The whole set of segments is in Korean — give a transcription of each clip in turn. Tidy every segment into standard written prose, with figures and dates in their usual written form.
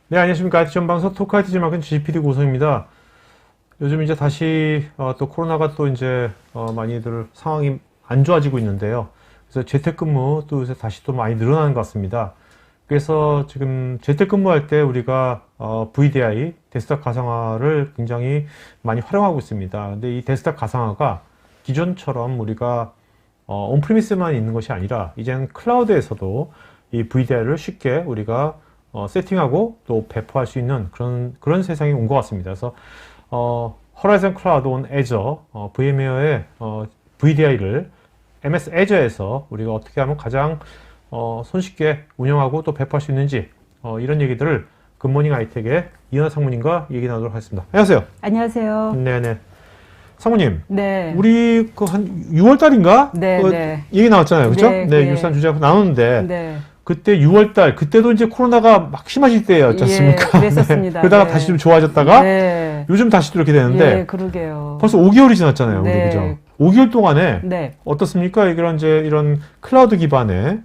네, 안녕하십니까. IT 전방석 토크 IT 지마켓 GPD 고성입니다. 요즘 이제 다시 또 코로나가 또 이제 많이들 상황이 안 좋아지고 있는데요. 그래서 재택근무 또 요새 다시 또 많이 늘어나는 것 같습니다. 그래서 지금 재택근무할 때 우리가 VDI, 데스크탑 가상화를 굉장히 많이 활용하고 있습니다. 근데 이 데스크탑 가상화가 기존처럼 우리가 온프리미스만 있는 것이 아니라 이제는 클라우드에서도 이 VDI를 쉽게 우리가 세팅하고 또 배포할 수 있는 그런 세상이 온 것 같습니다. 그래서 Horizon Cloud on Azure, VMware의 VDI를 MS Azure에서 우리가 어떻게 하면 가장 손쉽게 운영하고 또 배포할 수 있는지 이런 얘기들을 굿모닝 아이텍의 이은하 상무님과 얘기 나누도록 하겠습니다. 안녕하세요. 안녕하세요. 네네. 상무님, 네. 우리 한 6월 달인가? 네, 네. 얘기 나왔잖아요, 그렇죠? 네, 네, 네. 유산 주제하고 나눴는데 네. 그때 6월 달 그때도 이제 코로나가 막 심하실 때였지 않습니까? 예, 그랬었습니다. 네. 그러다가 네. 다시 좀 좋아졌다가 네. 요즘 다시 또 이렇게 되는데 예, 그러게요. 벌써 5개월이 지났잖아요, 우리 네. 그죠? 5개월 동안에 네. 어떻습니까? 이런 클라우드 기반의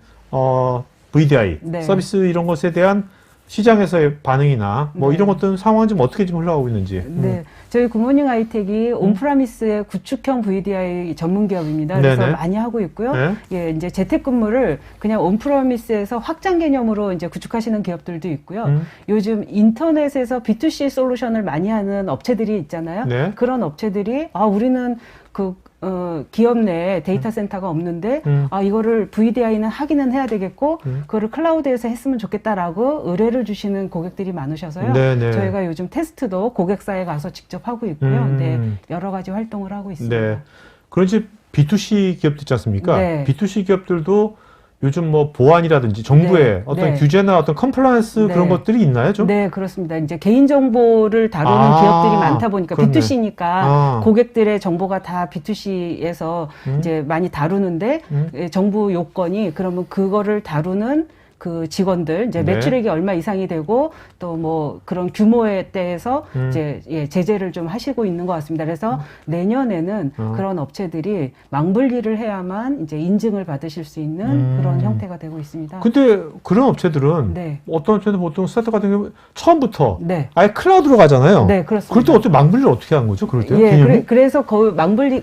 VDI 네. 서비스 이런 것에 대한 시장에서의 반응이나 뭐 네. 이런 것들은 상황은 좀 어떻게 좀 흘러가고 있는지. 네. 저희 굿모닝 아이텍이 온프라미스의 구축형 VDI 전문 기업입니다. 그래서 네네. 많이 하고 있고요. 네. 예, 이제 재택근무를 그냥 온프라미스에서 확장 개념으로 이제 구축하시는 기업들도 있고요. 요즘 인터넷에서 B2C 솔루션을 많이 하는 업체들이 있잖아요. 네. 그런 업체들이 우리는 기업 내에 데이터 센터가 없는데, 이거를 VDI는 하기는 해야 되겠고, 그거를 클라우드에서 했으면 좋겠다라고 의뢰를 주시는 고객들이 많으셔서요. 네네. 저희가 요즘 테스트도 고객사에 가서 직접 하고 있고요. 네, 여러 가지 활동을 하고 있습니다. 네. 그런 이제 B2C 기업들 있지 않습니까? 네. B2C 기업들도 요즘 뭐 보안이라든지 정부의 네. 어떤 네. 규제나 어떤 컴플라이언스 네. 그런 것들이 있나요, 좀? 네, 그렇습니다. 이제 개인정보를 다루는 기업들이 많다 보니까 그렇네. B2C니까 고객들의 정보가 다 B2C에서 이제 많이 다루는데 정부 요건이 그러면 그거를 다루는 그 직원들 이제 네. 매출액이 얼마 이상이 되고 또 뭐 그런 규모에 대해서 이제 제재를 좀 하시고 있는 것 같습니다. 그래서 내년에는 그런 업체들이 망분리를 해야만 이제 인증을 받으실 수 있는 그런 형태가 되고 있습니다. 근데 그런 업체들은 네. 어떤 업체는 보통 스타트업 같은 경우 처음부터 네. 아예 클라우드로 가잖아요. 네, 그렇습니다. 그럴 때 어떻게 망분리를 어떻게 하는 거죠? 그럴 때? 예, 개념이? 그래서 그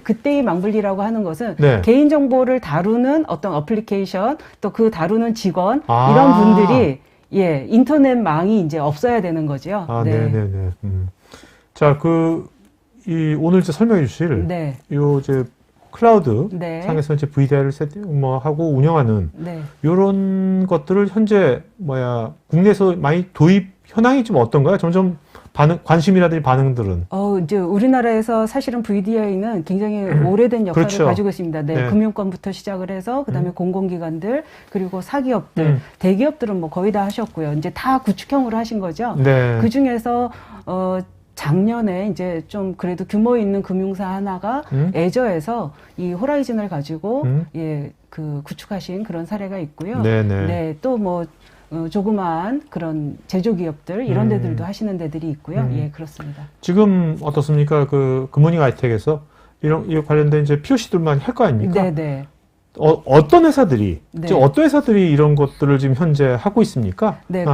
그때의 망분리라고 하는 것은 네. 개인정보를 다루는 어떤 어플리케이션 또 그 다루는 직원 아. 이런 분들이 인터넷망이 이제 없어야 되는 거죠. 네네네. 자, 오늘 이제 설명해 주실 네. 이제 클라우드 네. 상에서 이제 VDI를 하고 운영하는 네. 이런 것들을 현재 국내에서 많이 도입 현황이 좀 어떤가요? 점점 관심이라든지 반응들은. 이제 우리나라에서 사실은 VDI는 굉장히 오래된 역사를 그렇죠. 가지고 있습니다. 네, 네. 금융권부터 시작을 해서 그다음에 공공기관들 그리고 사기업들, 대기업들은 뭐 거의 다 하셨고요. 이제 다 구축형으로 하신 거죠. 네. 그 중에서 작년에 이제 좀 그래도 규모 있는 금융사 하나가 애저에서 이 호라이즌을 가지고 구축하신 그런 사례가 있고요. 네네. 네, 또 뭐 조그마한 그런 제조기업들 이런 데들도 하시는 데들이 있고요. 예, 그렇습니다. 지금 어떻습니까? 굿모닝 아이텍에서 이 관련된 이제 POC들만 할 거 아닙니까? 네네. 어떤 회사들이, 네. 지금 어떤 회사들이 이런 것들을 지금 현재 하고 있습니까? 네,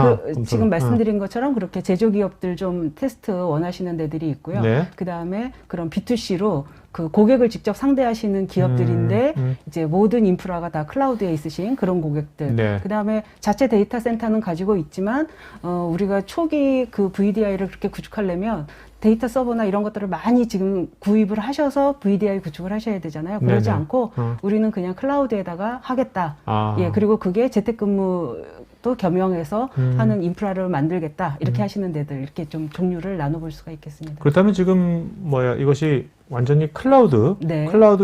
지금 말씀드린 것처럼 그렇게 제조기업들 좀 테스트 원하시는 데들이 있고요. 네. 그 다음에 그런 B2C로 그 고객을 직접 상대하시는 기업들인데 이제 모든 인프라가 다 클라우드에 있으신 그런 고객들. 네. 그 다음에 자체 데이터 센터는 가지고 있지만 우리가 초기 그 VDI를 그렇게 구축하려면 데이터 서버나 이런 것들을 많이 지금 구입을 하셔서 VDI 구축을 하셔야 되잖아요. 그러지 네네. 않고 우리는 그냥 클라우드에다가 하겠다. 아. 그리고 그게 재택근무도 겸용해서 하는 인프라를 만들겠다. 이렇게 하시는 데들 이렇게 좀 종류를 나눠볼 수가 있겠습니다. 그렇다면 지금 이것이 완전히 클라우드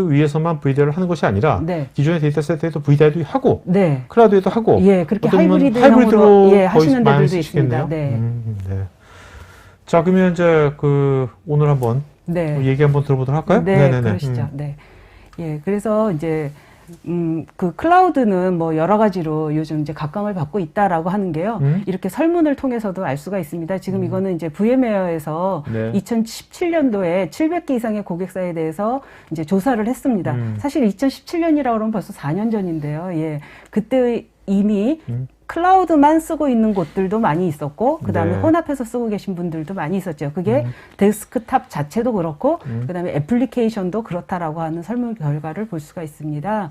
위에서만 VDI를 하는 것이 아니라 네. 기존의 데이터 센터에도 VDI도 하고 네. 클라우드에도 하고 그렇게 어떤 분은 하이브리드로 거의 하시는 많이 데들도 있습니다. 쓰시겠네요. 네. 네. 자, 그러면 이제 오늘 한번 얘기 한번 들어보도록 할까요? 네, 네네네. 그러시죠. 네. 그래서 이제 그 클라우드는 뭐 여러 가지로 요즘 이제 각광을 받고 있다라고 하는 게요. 이렇게 설문을 통해서도 알 수가 있습니다. 지금 이거는 이제 VMware에서 네. 2017년도에 700개 이상의 고객사에 대해서 이제 조사를 했습니다. 사실 2017년이라고 그러면 벌써 4년 전인데요. 그때 이미 클라우드만 쓰고 있는 곳들도 많이 있었고, 그 다음에 네. 혼합해서 쓰고 계신 분들도 많이 있었죠. 그게 데스크탑 자체도 그렇고, 그 다음에 애플리케이션도 그렇다라고 하는 설문 결과를 볼 수가 있습니다.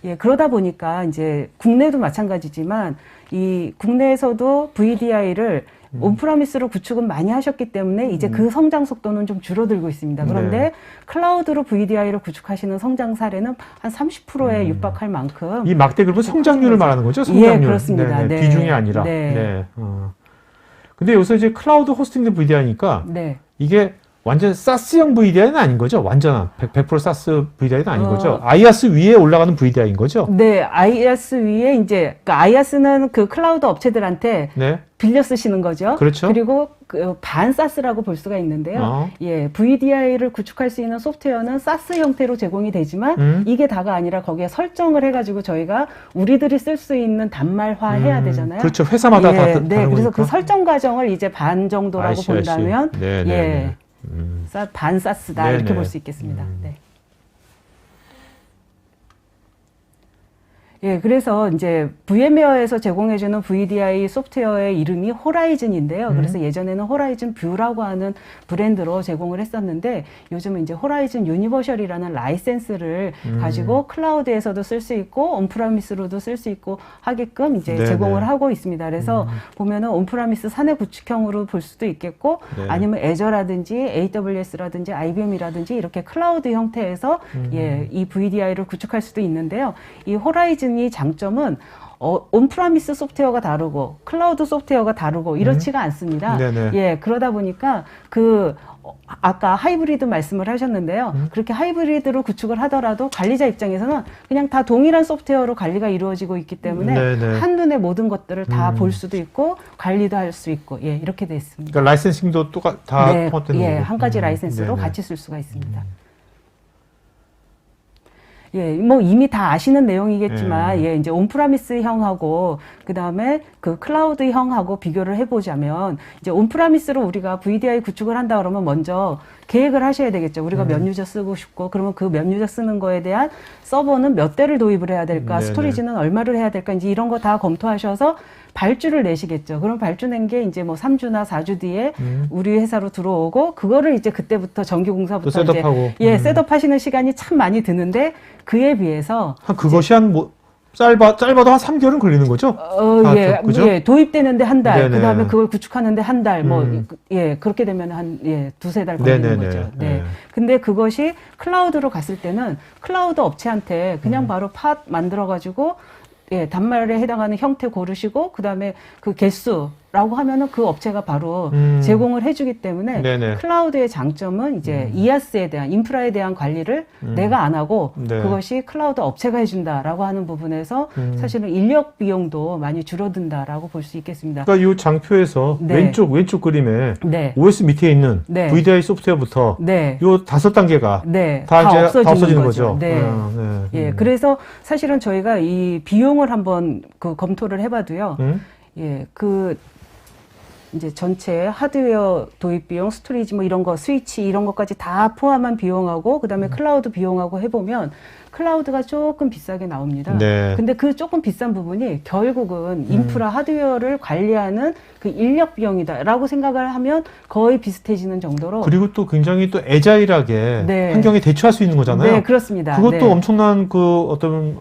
예, 그러다 보니까 이제 국내도 마찬가지지만 이 국내에서도 VDI를 온프라미스로 구축은 많이 하셨기 때문에 이제 그 성장 속도는 좀 줄어들고 있습니다. 그런데 네. 클라우드로 VDI를 구축하시는 성장 사례는 한 30%에 육박할 만큼. 이 막대 그룹은 성장률을 말하는 거죠? 성장률. 예, 그렇습니다. 네네. 네. 비중이 아니라. 네. 근데 여기서 이제 클라우드 호스팅된 VDI니까 네. 이게 완전 SaaS형 VDI는 아닌 거죠? 완전한 100% SaaS VDI는 아닌 거죠? 어. IaaS 위에 올라가는 VDI인 거죠? 네, IaaS 위에 이제, 그러니까 IaaS는 그 클라우드 업체들한테 네. 빌려 쓰시는 거죠. 그렇죠. 그리고 그 반사스라고 볼 수가 있는데요. 예, VDI를 구축할 수 있는 소프트웨어는 사스 형태로 제공이 되지만 이게 다가 아니라 거기에 설정을 해가지고 저희가 우리들이 쓸 수 있는 단말화 해야 되잖아요. 그렇죠. 회사마다 예, 다 네, 다른 그래서 거니까. 그 설정 과정을 이제 반 정도라고 I see. 본다면 네, 네, 예, 네. 반사스다 네, 이렇게 네. 볼 수 있겠습니다. 네. 예, 그래서 이제 VM웨어에서 제공해주는 VDI 소프트웨어의 이름이 호라이즌인데요. 그래서 예전에는 호라이즌 뷰라고 하는 브랜드로 제공을 했었는데 요즘은 이제 호라이즌 유니버셜이라는 라이센스를 가지고 클라우드에서도 쓸 수 있고 온프라미스로도 쓸 수 있고 하게끔 이제 네네. 제공을 하고 있습니다. 그래서 보면은 온프라미스 사내 구축형으로 볼 수도 있겠고 네. 아니면 애저라든지 AWS라든지 IBM이라든지 이렇게 클라우드 형태에서 예, 이 VDI를 구축할 수도 있는데요. 이 호라이즌 이 장점은 온프라미스 소프트웨어가 다르고 클라우드 소프트웨어가 다르고 이렇지가 않습니다. 네네. 예, 그러다 보니까 아까 하이브리드 말씀을 하셨는데요. 그렇게 하이브리드로 구축을 하더라도 관리자 입장에서는 그냥 다 동일한 소프트웨어로 관리가 이루어지고 있기 때문에 네네. 한눈에 모든 것들을 다 볼 수도 있고 관리도 할 수 있고 예, 이렇게 돼 있습니다. 그러니까 라이센싱도 다 네, 포함되는 예, 거고. 한 가지 라이센스로 네네. 같이 쓸 수가 있습니다. 예, 뭐 이미 다 아시는 내용이겠지만, 예, 이제 온프라미스형하고 그다음에 그 클라우드형하고 비교를 해보자면, 이제 온프라미스로 우리가 VDI 구축을 한다 그러면 먼저 계획을 하셔야 되겠죠. 우리가 몇 유저 쓰고 싶고, 그러면 그 몇 유저 쓰는 거에 대한 서버는 몇 대를 도입을 해야 될까, 네네. 스토리지는 얼마를 해야 될까, 이제 이런 거 다 검토하셔서 발주를 내시겠죠. 그럼 발주 낸 게 이제 뭐 3주나 4주 뒤에 우리 회사로 들어오고, 그거를 이제 그때부터 정규공사부터 또 셋업하고. 이제 예, 셋업하시는 시간이 참 많이 드는데 그에 비해서 그것이 짧아도 한 3개월은 걸리는 거죠? 예, 그죠? 예, 도입되는데 한 달, 네네. 그다음에 그걸 구축하는데 한 달, 예, 그렇게 되면 두세 달 걸리는 네네네. 거죠. 네. 네. 근데 그것이 클라우드로 갔을 때는 클라우드 업체한테 그냥 바로 팟 만들어가지고 예, 단말에 해당하는 형태 고르시고 그다음에 그 개수라고 하면은 그 업체가 바로 제공을 해주기 때문에 네네. 클라우드의 장점은 이제 이아스에 대한 인프라에 대한 관리를 내가 안 하고 네. 그것이 클라우드 업체가 해준다라고 하는 부분에서 사실은 인력 비용도 많이 줄어든다라고 볼 수 있겠습니다. 그러니까 이 장표에서 네. 왼쪽 그림에 네. OS 밑에 있는 네. VDI 소프트웨어부터 네. 요 5단계가 네, 다 이제 없어지는 없어지는 거죠. 네. 네. 예, 그래서 사실은 저희가 이 비용을 한번 검토를 해봐도요. 예, 이제 전체 하드웨어 도입 비용, 스토리지 뭐 이런 거, 스위치 이런 것까지 다 포함한 비용하고 그다음에 클라우드 비용하고 해보면 클라우드가 조금 비싸게 나옵니다. 네. 근데 그 조금 비싼 부분이 결국은 인프라 하드웨어를 관리하는 그 인력 비용이다라고 생각을 하면 거의 비슷해지는 정도로. 그리고 또 굉장히 또 애자일하게 네. 환경에 대처할 수 있는 거잖아요. 네, 그렇습니다. 그것도 네.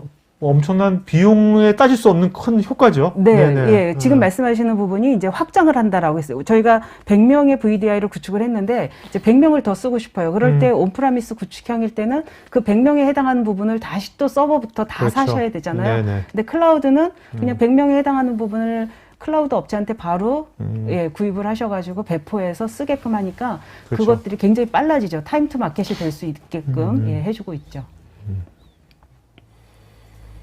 엄청난 비용에 따질 수 없는 큰 효과죠. 네, 네네. 예. 지금 말씀하시는 부분이 이제 확장을 한다라고 했어요. 저희가 100명의 VDI를 구축을 했는데 이제 100명을 더 쓰고 싶어요. 그럴 때 온프라미스 구축형일 때는 그 100명에 해당하는 부분을 다시 또 서버부터 다 그렇죠. 사셔야 되잖아요. 네네. 근데 클라우드는 그냥 100명에 해당하는 부분을 클라우드 업체한테 바로 예, 구입을 하셔가지고 배포해서 쓰게끔 하니까 그렇죠. 그것들이 굉장히 빨라지죠. 타임 투 마켓이 될 수 있게끔 예, 해주고 있죠.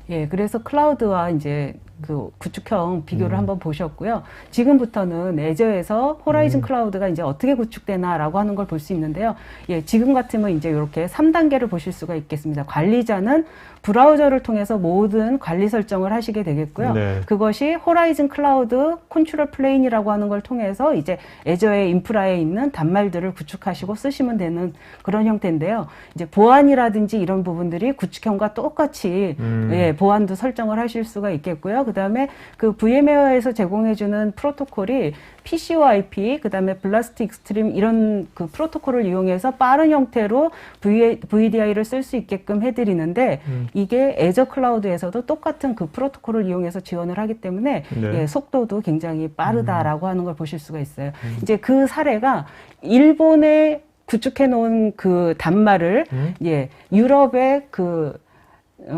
예, 그래서 클라우드와 이제 그 구축형 비교를 한번 보셨고요. 지금부터는 애저에서 호라이즌 클라우드가 이제 어떻게 구축되나라고 하는 걸 볼 수 있는데요. 예, 지금 같으면 이제 이렇게 3단계를 보실 수가 있겠습니다. 관리자는 브라우저를 통해서 모든 관리 설정을 하시게 되겠고요. 네. 그것이 호라이즌 클라우드 컨트롤 플레인이라고 하는 걸 통해서 이제 애저의 인프라에 있는 단말들을 구축하시고 쓰시면 되는 그런 형태인데요. 이제 보안이라든지 이런 부분들이 구축형과 똑같이 예, 보안도 설정을 하실 수가 있겠고요. 그다음에 그 VMware에서 제공해주는 프로토콜이 PCOIP, 그다음에 블라스트 익스트림 이런 그 프로토콜을 이용해서 빠른 형태로 VDI를 쓸 수 있게끔 해드리는데 이게 애저 클라우드에서도 똑같은 그 프로토콜을 이용해서 지원을 하기 때문에 네. 예, 속도도 굉장히 빠르다라고 하는 걸 보실 수가 있어요. 이제 그 사례가 일본에 구축해 놓은 그 단말을 예, 유럽의 그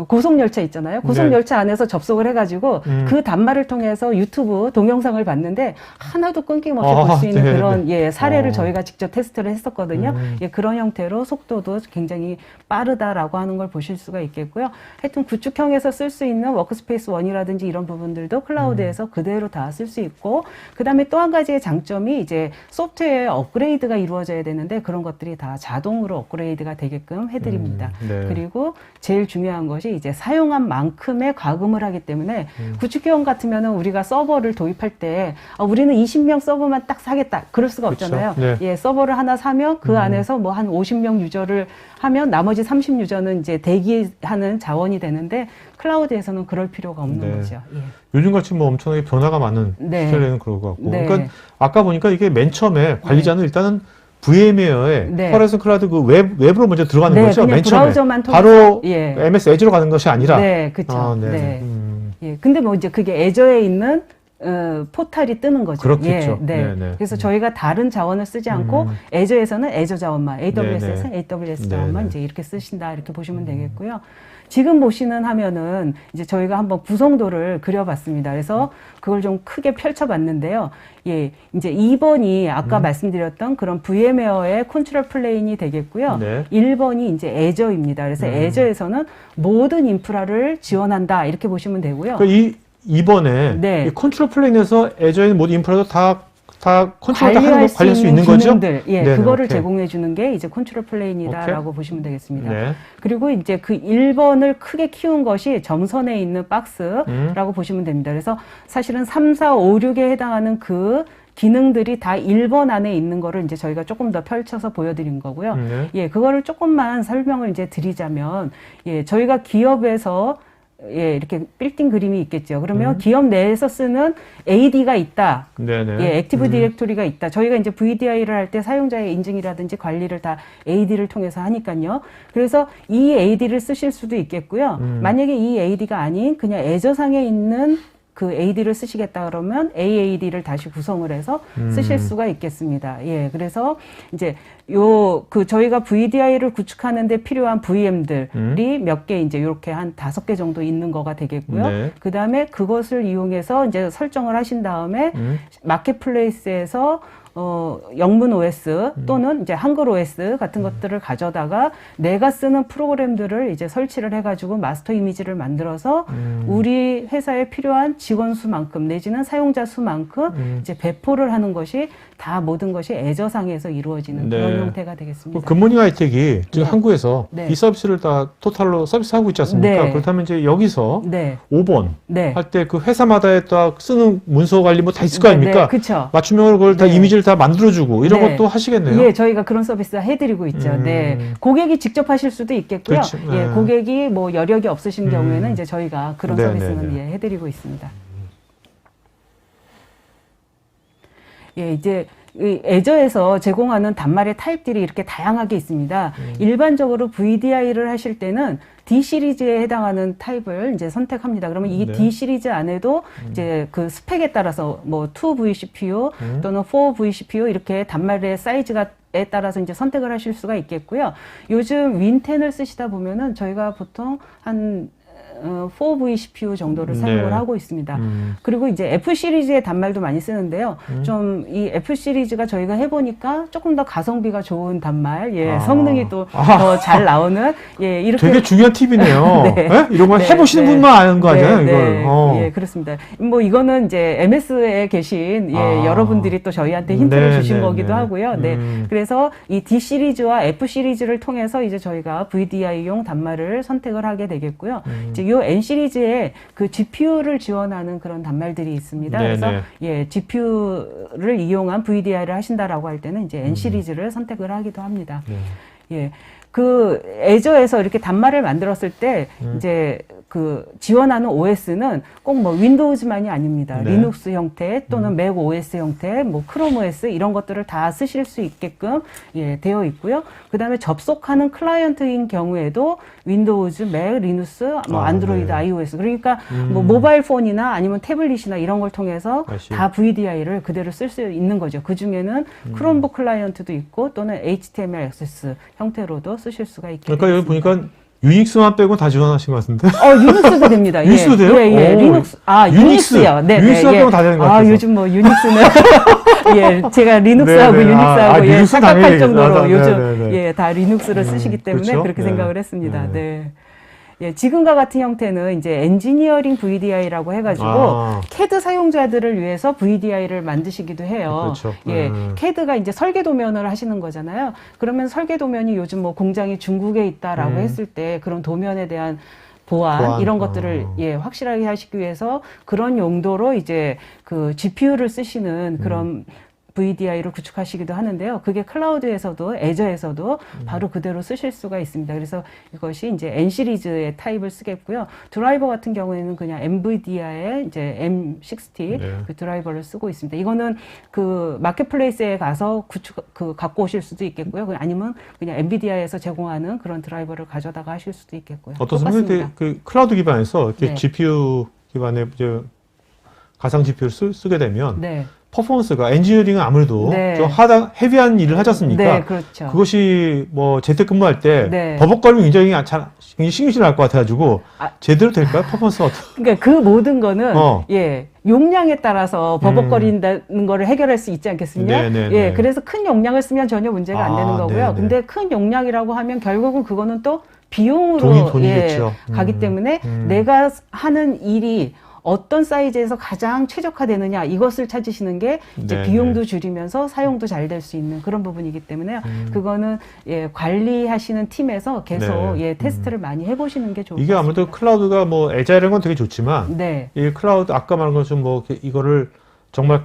고속열차 있잖아요. 고속열차 안에서 접속을 해가지고 그 단말을 통해서 유튜브 동영상을 봤는데 하나도 끊김없이 볼 수 있는 네, 그런 네. 예, 사례를 저희가 직접 테스트를 했었거든요. 예, 그런 형태로 속도도 굉장히 빠르다라고 하는 걸 보실 수가 있겠고요. 하여튼 구축형에서 쓸 수 있는 워크스페이스 1이라든지 이런 부분들도 클라우드에서 그대로 다 쓸 수 있고 그다음에 또 한 가지의 장점이 이제 소프트웨어 업그레이드가 이루어져야 되는데 그런 것들이 다 자동으로 업그레이드가 되게끔 해드립니다. 네. 그리고 제일 중요한 것이 이제 사용한 만큼의 과금을 하기 때문에 구축형 같으면은 우리가 서버를 도입할 때 우리는 20명 서버만 딱 사겠다 그럴 수가 그쵸. 없잖아요. 네. 예, 서버를 하나 사면 그 안에서 뭐 한 50명 유저를 하면 나머지 30 유저는 이제 대기하는 자원이 되는데 클라우드에서는 그럴 필요가 없는 네. 거죠. 예. 요즘같이 뭐 엄청나게 변화가 많은 네. 시절에는 그럴 것 같고. 네. 그러니까 아까 보니까 이게 맨 처음에 관리자는 일단은 VMware에 네. 호라이즌 클라우드 그 웹으로 먼저 들어가는 네, 거죠. 그냥 맨 처음에. 브라우저만 통해서. 바로 예. MS 에즈로 가는 것이 아니라. 네, 그쵸. 아, 네. 네. 예, 근데 뭐 이제 그게 애저에 있는 포탈이 뜨는 거죠. 그렇겠죠. 예, 네. 네, 네. 그래서 저희가 다른 자원을 쓰지 않고 애저에서는 애저 자원만, AWS에서는 네, 네. AWS 네, 자원만 네. 이제 이렇게 쓰신다 이렇게 보시면 되겠고요. 지금 보시는 화면은 이제 저희가 한번 구성도를 그려봤습니다. 그래서 그걸 좀 크게 펼쳐봤는데요. 예, 이제 2번이 아까 말씀드렸던 그런 VMware의 컨트롤 플레인이 되겠고요. 네. 1번이 이제 애저입니다. 그래서 애저에서는 모든 인프라를 지원한다 이렇게 보시면 되고요. 그러니까 이번에 네. 이 컨트롤 플레인에서 에저에 있는 모든 인프라도 다 컨트롤 다 관리할 관리할 수 있는 기능들, 거죠? 예, 네네, 그거를 오케이. 제공해 주는 게 이제 컨트롤 플레인이다라고 보시면 되겠습니다. 네. 그리고 이제 그 1번을 크게 키운 것이 점선에 있는 박스라고 보시면 됩니다. 그래서 사실은 3, 4, 5, 6에 해당하는 그 기능들이 다 1번 안에 있는 거를 이제 저희가 조금 더 펼쳐서 보여드린 거고요. 네. 예, 그거를 조금만 설명을 이제 드리자면, 예, 저희가 기업에서 예, 이렇게 빌딩 그림이 있겠죠. 그러면 기업 내에서 쓰는 AD가 있다. 네네. 예, 액티브 디렉토리가 있다. 저희가 이제 VDI를 할 때 사용자의 인증이라든지 관리를 다 AD를 통해서 하니까요. 그래서 이 AD를 쓰실 수도 있겠고요. 만약에 이 AD가 아닌 그냥 애저상에 있는 그 AD를 쓰시겠다 그러면 AAD를 다시 구성을 해서 쓰실 수가 있겠습니다. 예, 그래서 이제 저희가 VDI를 구축하는데 필요한 VM들이 몇 개 이제 이렇게 한 5개 정도 있는 거가 되겠고요. 네. 그 다음에 그것을 이용해서 이제 설정을 하신 다음에 마켓플레이스에서 영문 OS 또는 이제 한글 OS 같은 것들을 가져다가 내가 쓰는 프로그램들을 이제 설치를 해가지고 마스터 이미지를 만들어서 우리 회사에 필요한 직원 수만큼 내지는 사용자 수만큼 이제 배포를 하는 것이 다 모든 것이 애저상에서 이루어지는 네. 그런 형태가 되겠습니다. 굿모닝 하이텍이 지금 네. 한국에서 네. 이 서비스를 다 토탈로 서비스하고 있지 않습니까? 네. 그렇다면 이제 여기서 네. 5번 네. 할 때 그 회사마다에 딱 쓰는 문서 관리 뭐 다 있을 거 아닙니까? 네, 그쵸. 맞춤형으로 그걸 다 네. 이미지를 다 만들어주고 이런 네. 것도 하시겠네요. 예, 저희가 그런 서비스 해드리고 있죠. 네. 고객이 직접 하실 수도 있겠고요. 그렇죠. 예, 네. 고객이 뭐 여력이 없으신 경우에는 이제 저희가 그런 네, 서비스는 네, 네. 예, 해드리고 있습니다. 예, 이제 이 애저에서 제공하는 단말의 타입들이 이렇게 다양하게 있습니다. 일반적으로 VDI를 하실 때는 D 시리즈에 해당하는 타입을 이제 선택합니다. 그러면 이 네. D 시리즈 안에도 이제 그 스펙에 따라서 뭐 2vCPU 또는 4vCPU 이렇게 단말의 사이즈에 따라서 이제 선택을 하실 수가 있겠고요. 요즘 윈10을 쓰시다 보면은 저희가 보통 한 4V CPU 정도를 네. 사용을 하고 있습니다. 그리고 이제 F 시리즈의 단말도 많이 쓰는데요. 좀 이 F 시리즈가 저희가 해보니까 조금 더 가성비가 좋은 단말, 예, 성능이 또 더 잘 나오는, 예, 이렇게. 되게 중요한 팁이네요. 네. 예? 이런 걸 네, 해보시는 네. 분만 아는 거 아니에요, 네, 이걸. 네. 예, 그렇습니다. 뭐 이거는 이제 MS에 계신 예, 여러분들이 또 저희한테 힌트를 네, 주신 네, 거기도 네. 하고요. 네. 그래서 이 D 시리즈와 F 시리즈를 통해서 이제 저희가 VDI용 단말을 선택을 하게 되겠고요. 이제 요 N 시리즈에 그 GPU를 지원하는 그런 단말들이 있습니다. 네, 그래서 네. 예, GPU를 이용한 VDI를 하신다라고 할 때는 이제 N 시리즈를 선택을 하기도 합니다. 네. 예. 그 애저에서 이렇게 단말을 만들었을 때 이제 그 지원하는 OS는 꼭 뭐 윈도우즈만이 아닙니다. 네. 리눅스 형태 또는 맥 OS 형태, 뭐 크롬 OS 이런 것들을 다 쓰실 수 있게끔 예, 되어 있고요. 그다음에 접속하는 클라이언트인 경우에도 윈도우즈, 맥, 리눅스, 뭐 안드로이드, 네. iOS 그러니까 뭐 모바일 폰이나 아니면 태블릿이나 이런 걸 통해서 다 VDI를 그대로 쓸 수 있는 거죠. 그 중에는 크롬북 클라이언트도 있고 또는 HTML 액세스 형태로도 쓰실 수가 있게 그러니까 여기 되겠습니다. 보니까 유닉스만 빼고 다 지원하신 것 같은데. 유닉스도 됩니다. 유닉스도 돼요? 예, 예. 오, 리눅스. 유닉스. 네, 유닉스만 예. 빼고 다 되는 것 같아서. 요즘 뭐 유닉스는 예, 제가 리눅스하고 네, 네. 유닉스하고 예, 리눅스는 착각할 당연히 정도로 네, 요즘 네, 네. 예, 다 리눅스를 쓰시기 때문에 그렇죠? 그렇게 네. 생각을 했습니다. 네. 네. 예, 지금과 같은 형태는 이제 엔지니어링 VDI라고 해가지고 CAD 사용자들을 위해서 VDI를 만드시기도 해요. 그렇죠. 예, CAD가 이제 설계 도면을 하시는 거잖아요. 그러면 설계 도면이 요즘 뭐 공장이 중국에 있다라고 했을 때 그런 도면에 대한 보안 이런 것들을 예, 확실하게 하시기 위해서 그런 용도로 이제 그 GPU를 쓰시는 그런 VDI를 구축하시기도 하는데요. 그게 클라우드에서도 애저에서도 바로 그대로 쓰실 수가 있습니다. 그래서 이것이 이제 N 시리즈의 타입을 쓰겠고요. 드라이버 같은 경우에는 그냥 엔비디아의 이제 M60 네. 그 드라이버를 쓰고 있습니다. 이거는 그 마켓플레이스에 가서 갖고 오실 수도 있겠고요. 아니면 그냥 엔비디아에서 제공하는 그런 드라이버를 가져다가 하실 수도 있겠고요. 어떻습니까? 그 클라우드 기반에서 이렇게 네. GPU 기반의 이제 가상 GPU를 쓰게 되면 네. 퍼포먼스가 엔지니어링은 아무래도 네. 좀 헤비한 일을 하지 않습니까? 네, 그렇죠. 그것이 뭐 재택근무할 때 네. 버벅거리면 굉장히 신경 날 것 같아가지고 제대로 될까요? 퍼포먼스가 그러니까 그 모든 거는 어. 예 용량에 따라서 버벅거린다는 거를 해결할 수 있지 않겠습니까? 네네네. 예, 그래서 큰 용량을 쓰면 전혀 문제가 안 되는 거고요. 네네. 근데 큰 용량이라고 하면 결국은 그거는 또 비용으로 돈이겠죠. 가기 때문에 내가 하는 일이 어떤 사이즈에서 가장 최적화되느냐 이것을 찾으시는 게 이제 네네. 비용도 줄이면서 사용도 잘 될 수 있는 그런 부분이기 때문에요. 그거는 예, 관리하시는 팀에서 계속 네. 예, 테스트를 많이 해보시는 게 좋을 것 이게 같습니다. 아무래도 클라우드가 뭐 애자일한 건 되게 좋지만 네. 이 클라우드 아까 말한 것처럼 뭐 이거를 정말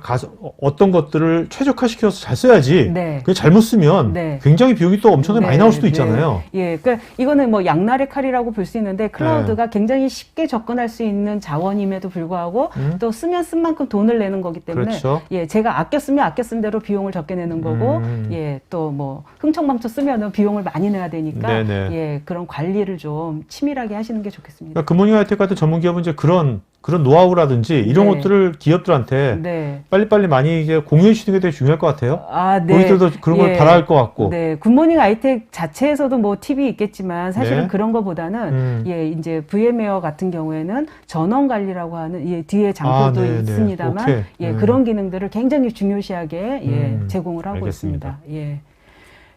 어떤 것들을 최적화시켜서 잘 써야지. 네. 그게 잘못 쓰면 네. 굉장히 비용이 또 엄청나게 많이 나올 수도 네. 있잖아요. 예, 그러니까 이거는 뭐 양날의 칼이라고 볼 수 있는데 클라우드가 굉장히 쉽게 접근할 수 있는 자원임에도 불구하고 또 쓰면 쓴 만큼 돈을 내는 거기 때문에 그렇죠. 예, 제가 아껴 쓰면 아껴 쓴 대로 비용을 적게 내는 거고 예, 또 뭐 흥청망청 쓰면은 비용을 많이 내야 되니까 네네. 예, 그런 관리를 좀 치밀하게 하시는 게 좋겠습니다. 그러니까 굿모닝 하이텍 같은 전문 기업은 이제 그런 노하우라든지 이런 네. 것들을 기업들한테 네. 빨리빨리 많이 이제 공유해 주시는 게 되게 중요할 것 같아요. 아, 네. 고객들도 그런 걸 예. 바랄 것 같고. 네. 굿모닝 아이텍 자체에서도 뭐 팁이 있겠지만 사실은 네. 그런 거보다는 예, 이제 VM웨어 같은 경우에는 전원 관리라고 하는 예, 뒤에 장표도 네네. 있습니다만 오케이. 예, 그런 기능들을 굉장히 중요시하게 예, 제공을 하고 알겠습니다. 있습니다. 예.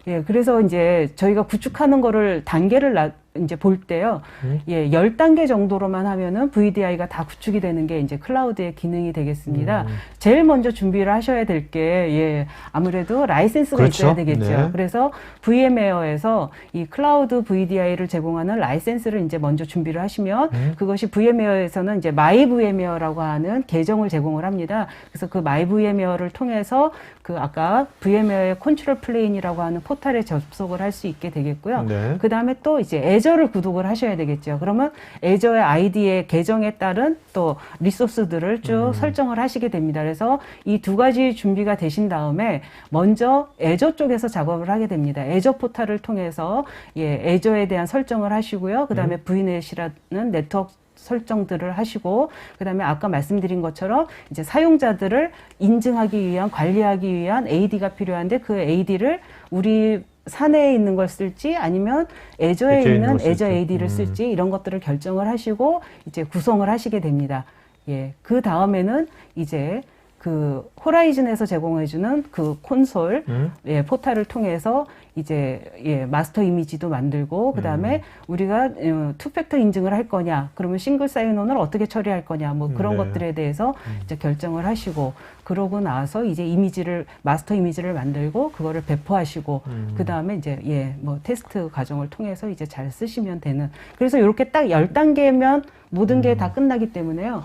예, 그래서 이제 저희가 구축하는 거를 단계를 이제 볼 때요. 예, 10단계 정도로만 하면은 VDI가 다 구축이 되는 게 이제 클라우드의 기능이 되겠습니다. 제일 먼저 준비를 하셔야 될 게, 예, 아무래도 라이센스가 그렇죠. 있어야 되겠죠. 네. 그래서 VM웨어에서 이 클라우드 VDI를 제공하는 라이센스를 이제 먼저 준비를 하시면 그것이 VM웨어에서는 이제 마이 VM웨어라고 하는 계정을 제공을 합니다. 그래서 그 마이 VM웨어를 통해서 그 아까 VM웨어의 컨트롤 플레인이라고 하는 포탈에 접속을 할 수 있게 되겠고요. 네. 그 다음에 또 이제 애저를 구독을 하셔야 되겠죠. 그러면 애저의 아이디의 계정에 따른 또 리소스들을 쭉 설정을 하시게 됩니다. 그래서 이 두 가지 준비가 되신 다음에 먼저 애저 쪽에서 작업을 하게 됩니다. 애저 포탈을 통해서 예, 애저에 대한 설정을 하시고요. 그 다음에 VNet이라는 네트워크 설정들을 하시고 그다음에 아까 말씀드린 것처럼 이제 사용자들을 인증하기 위한 관리하기 위한 AD가 필요한데 그 AD를 우리 사내에 있는 걸 쓸지 아니면 애저에 있는 애저 AD를 쓸지 이런 것들을 결정을 하시고 이제 구성을 하시게 됩니다. 예. 그 다음에는 이제 그 호라이즌에서 제공해주는 그 콘솔 예, 포탈을 통해서 이제 예, 마스터 이미지도 만들고 그 다음에 우리가 투팩터 인증을 할 거냐 그러면 싱글 사인온을 어떻게 처리할 거냐 뭐 그런 네. 것들에 대해서 이제 결정을 하시고 그러고 나서 이제 이미지를 마스터 이미지를 만들고 그거를 배포하시고 그 다음에 이제 예, 뭐 테스트 과정을 통해서 이제 잘 쓰시면 되는 그래서 이렇게 딱 10단계면 모든 게 다 끝나기 때문에요.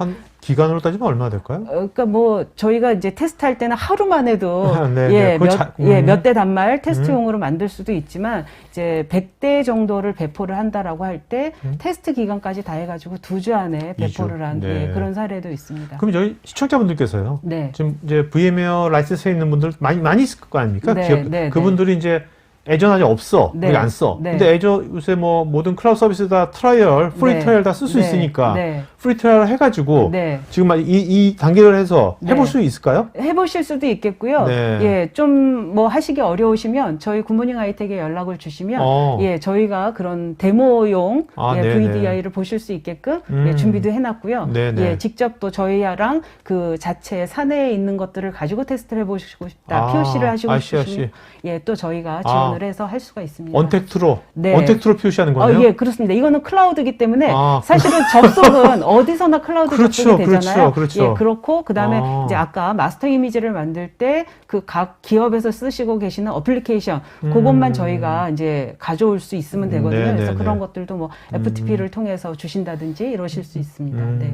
기간으로 따지면 얼마나 될까요? 그러니까 뭐 저희가 이제 테스트할 때는 하루만 해도 네, 예, 네. 몇 대 단말 테스트용으로 만들 수도 있지만 이제 100대 정도를 배포를 한다라고 할 때 테스트 기간까지 다 해가지고 2주 안에 배포를 한 네. 예, 그런 사례도 있습니다. 그럼 저희 시청자분들께서요. 네. 지금 이제 VM웨어 라이센스에 있는 분들 많이 있을 거 아닙니까? 네, 기업 네, 그분들이 이제 애저 아직 없어. 네, 우리 안 써. 네. 근데 애저 요새 뭐 모든 클라우드 서비스 다 트라이얼, 프리 네. 트라이얼 다 쓸 수 네. 있으니까 네. 프리 트라이얼 해가지고 네. 지금 이 단계를 해서 해볼 네. 수 있을까요? 해보실 수도 있겠고요. 네. 예, 좀 뭐 하시기 어려우시면 저희 굿모닝 하이텍에 연락을 주시면 예, 저희가 그런 데모용 예, 네네. VDI를 보실 수 있게끔 예, 준비도 해놨고요. 네네. 예, 직접 또 저희랑 그 자체 사내에 있는 것들을 가지고 테스트를 해보시고 싶다, POC를 하시고 싶으시면 예, 또 저희가 지원을 해서 할 수가 있습니다. 언택트로, 네. 언택트로 표시하는 거네요. 예, 그렇습니다. 이거는 클라우드이기 때문에 사실은 접속은 어디서나 클라우드 그렇죠, 접속이 되잖아요. 그렇죠. 예, 그렇고 그다음에 이제 아까 마스터 이미지를 만들 때 그 각 기업에서 쓰시고 계시는 어플리케이션 그것만 저희가 이제 가져올 수 있으면 되거든요. 네네네. 그래서 그런 것들도 뭐 FTP를 통해서 주신다든지 이러실 수 있습니다. 네.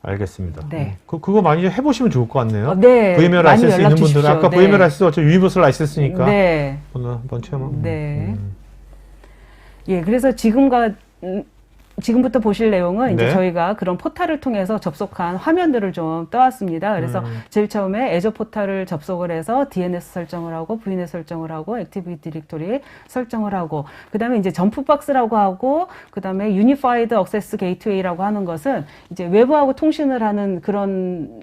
알겠습니다. 네. 그거 많이 해보시면 좋을 것 같네요. 네. VMware 많이 라이센스 연락 있는 분들은 주십시오. 아까 네. VMware 라이센스 어차피 유니버설 라이센스니까 네. 한번 체험. 네. 예, 그래서 지금부터 보실 내용은 이제 네. 저희가 그런 포탈을 통해서 접속한 화면들을 좀 떠왔습니다. 그래서 제일 처음에 애저 포탈을 접속을 해서 DNS 설정을 하고 VNet 설정을 하고 액티브 디렉토리 설정을 하고 그다음에 이제 점프박스라고 하고 그다음에 유니파이드 액세스 게이트웨이라고 하는 것은 이제 외부하고 통신을 하는 그런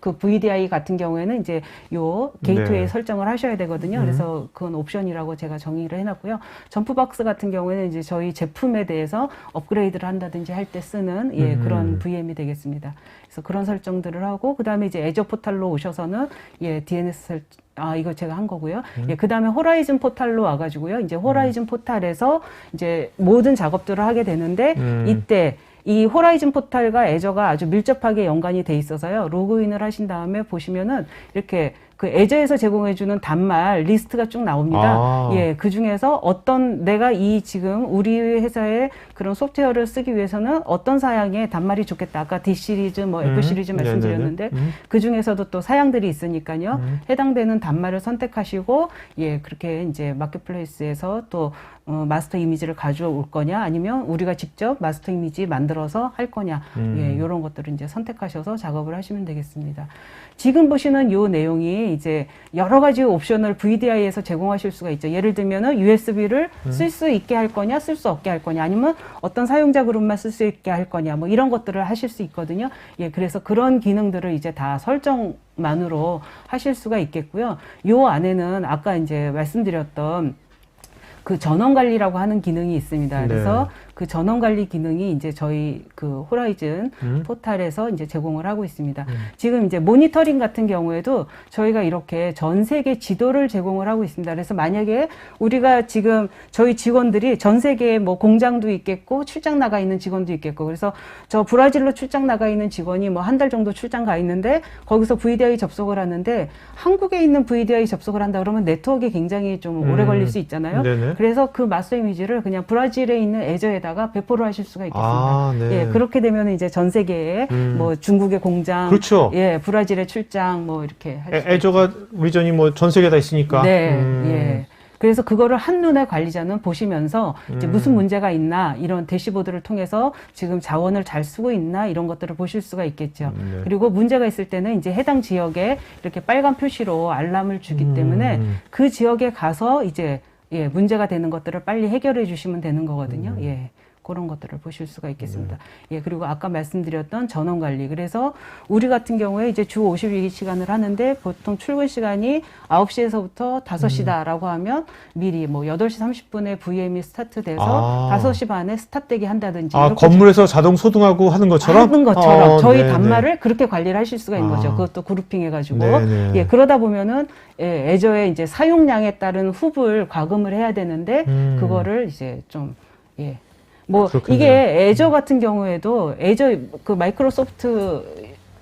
그 VDI 같은 경우에는 이제 요 게이트웨이 네. 설정을 하셔야 되거든요. 그래서 그건 옵션이라고 제가 정의를 해놨고요. 점프박스 같은 경우에는 이제 저희 제품에 대해서 업그레이드를 한다든지 할 때 쓰는 예, 그런 VM이 되겠습니다. 그래서 그런 설정들을 하고 그 다음에 이제 애저 포탈로 오셔서는 예, DNS 이거 제가 한 거고요. 예, 그 다음에 호라이즌 포탈로 와가지고요. 이제 호라이즌 포탈에서 이제 모든 작업들을 하게 되는데 이때 이 호라이즌 포탈과 애저가 아주 밀접하게 연관이 돼 있어서요. 로그인을 하신 다음에 보시면은 이렇게 그 애저에서 제공해주는 단말 리스트가 쭉 나옵니다. 예, 그 중에서 어떤 내가 이 지금 우리 회사의 그런 소프트웨어를 쓰기 위해서는 어떤 사양의 단말이 좋겠다. 아까 D 시리즈, 뭐 F 시리즈 말씀드렸는데 그 중에서도 또 사양들이 있으니까요. 해당되는 단말을 선택하시고 예, 그렇게 이제 마켓플레이스에서 또 마스터 이미지를 가져올 거냐, 아니면 우리가 직접 마스터 이미지 만들어서 할 거냐, 예, 이런 것들을 이제 선택하셔서 작업을 하시면 되겠습니다. 지금 보시는 요 내용이 이제 여러 가지 옵션을 VDI에서 제공하실 수가 있죠. 예를 들면은 USB를 쓸 수 있게 할 거냐, 쓸 수 없게 할 거냐, 아니면 어떤 사용자 그룹만 쓸 수 있게 할 거냐, 뭐 이런 것들을 하실 수 있거든요. 예, 그래서 그런 기능들을 이제 다 설정만으로 하실 수가 있겠고요. 요 안에는 아까 이제 말씀드렸던 그 전원 관리라고 하는 기능이 있습니다. 그래서 네. 그 전원 관리 기능이 이제 저희 그 호라이즌 포탈에서 이제 제공을 하고 있습니다. 지금 이제 모니터링 같은 경우에도 저희가 이렇게 전 세계 지도를 제공을 하고 있습니다. 그래서 만약에 우리가 지금 저희 직원들이 전 세계에 뭐 공장도 있겠고 출장 나가 있는 직원도 있겠고, 그래서 저 브라질로 출장 나가 있는 직원이 뭐 한 달 정도 출장 가 있는데 거기서 VDI 접속을 하는데 한국에 있는 VDI 접속을 한다 그러면 네트워크에 굉장히 좀 오래 걸릴 수 있잖아요. 네네. 그래서 그 마스터 이미지를 그냥 브라질에 있는 애저에다가 배포를 하실 수가 있겠습니다. 네. 예, 그렇게 되면 이제 전 세계에 뭐 중국의 공장, 그렇죠. 예, 브라질의 출장 뭐 이렇게 할 수 애저가 리전이 뭐 전 세계 다 있으니까. 네, 예. 그래서 그거를 한눈에 관리자는 보시면서 이제 무슨 문제가 있나, 이런 대시보드를 통해서 지금 자원을 잘 쓰고 있나, 이런 것들을 보실 수가 있겠죠. 네. 그리고 문제가 있을 때는 이제 해당 지역에 이렇게 빨간 표시로 알람을 주기 때문에 그 지역에 가서 이제 예, 문제가 되는 것들을 빨리 해결해 주시면 되는 거거든요. 예. 그런 것들을 보실 수가 있겠습니다. 예, 그리고 아까 말씀드렸던 전원 관리. 그래서 우리 같은 경우에 이제 주 52시간을 하는데 보통 출근 시간이 9시에서부터 5시다라고 하면 미리 뭐 8시 30분에 VM이 스타트돼서 5시 반에 스타트되게 한다든지. 건물에서 자동 소등하고 하는 것처럼? 하는 것처럼 저희 네, 단말을 네. 그렇게 관리를 하실 수가 있는 거죠. 그것도 그룹핑 해가지고. 네. 예, 그러다 보면은 예, 애저의 이제 사용량에 따른 훅을 과금을 해야 되는데 그거를 이제 좀 예. 뭐 그렇군요. 이게 애저 같은 경우에도 애저 그 마이크로소프트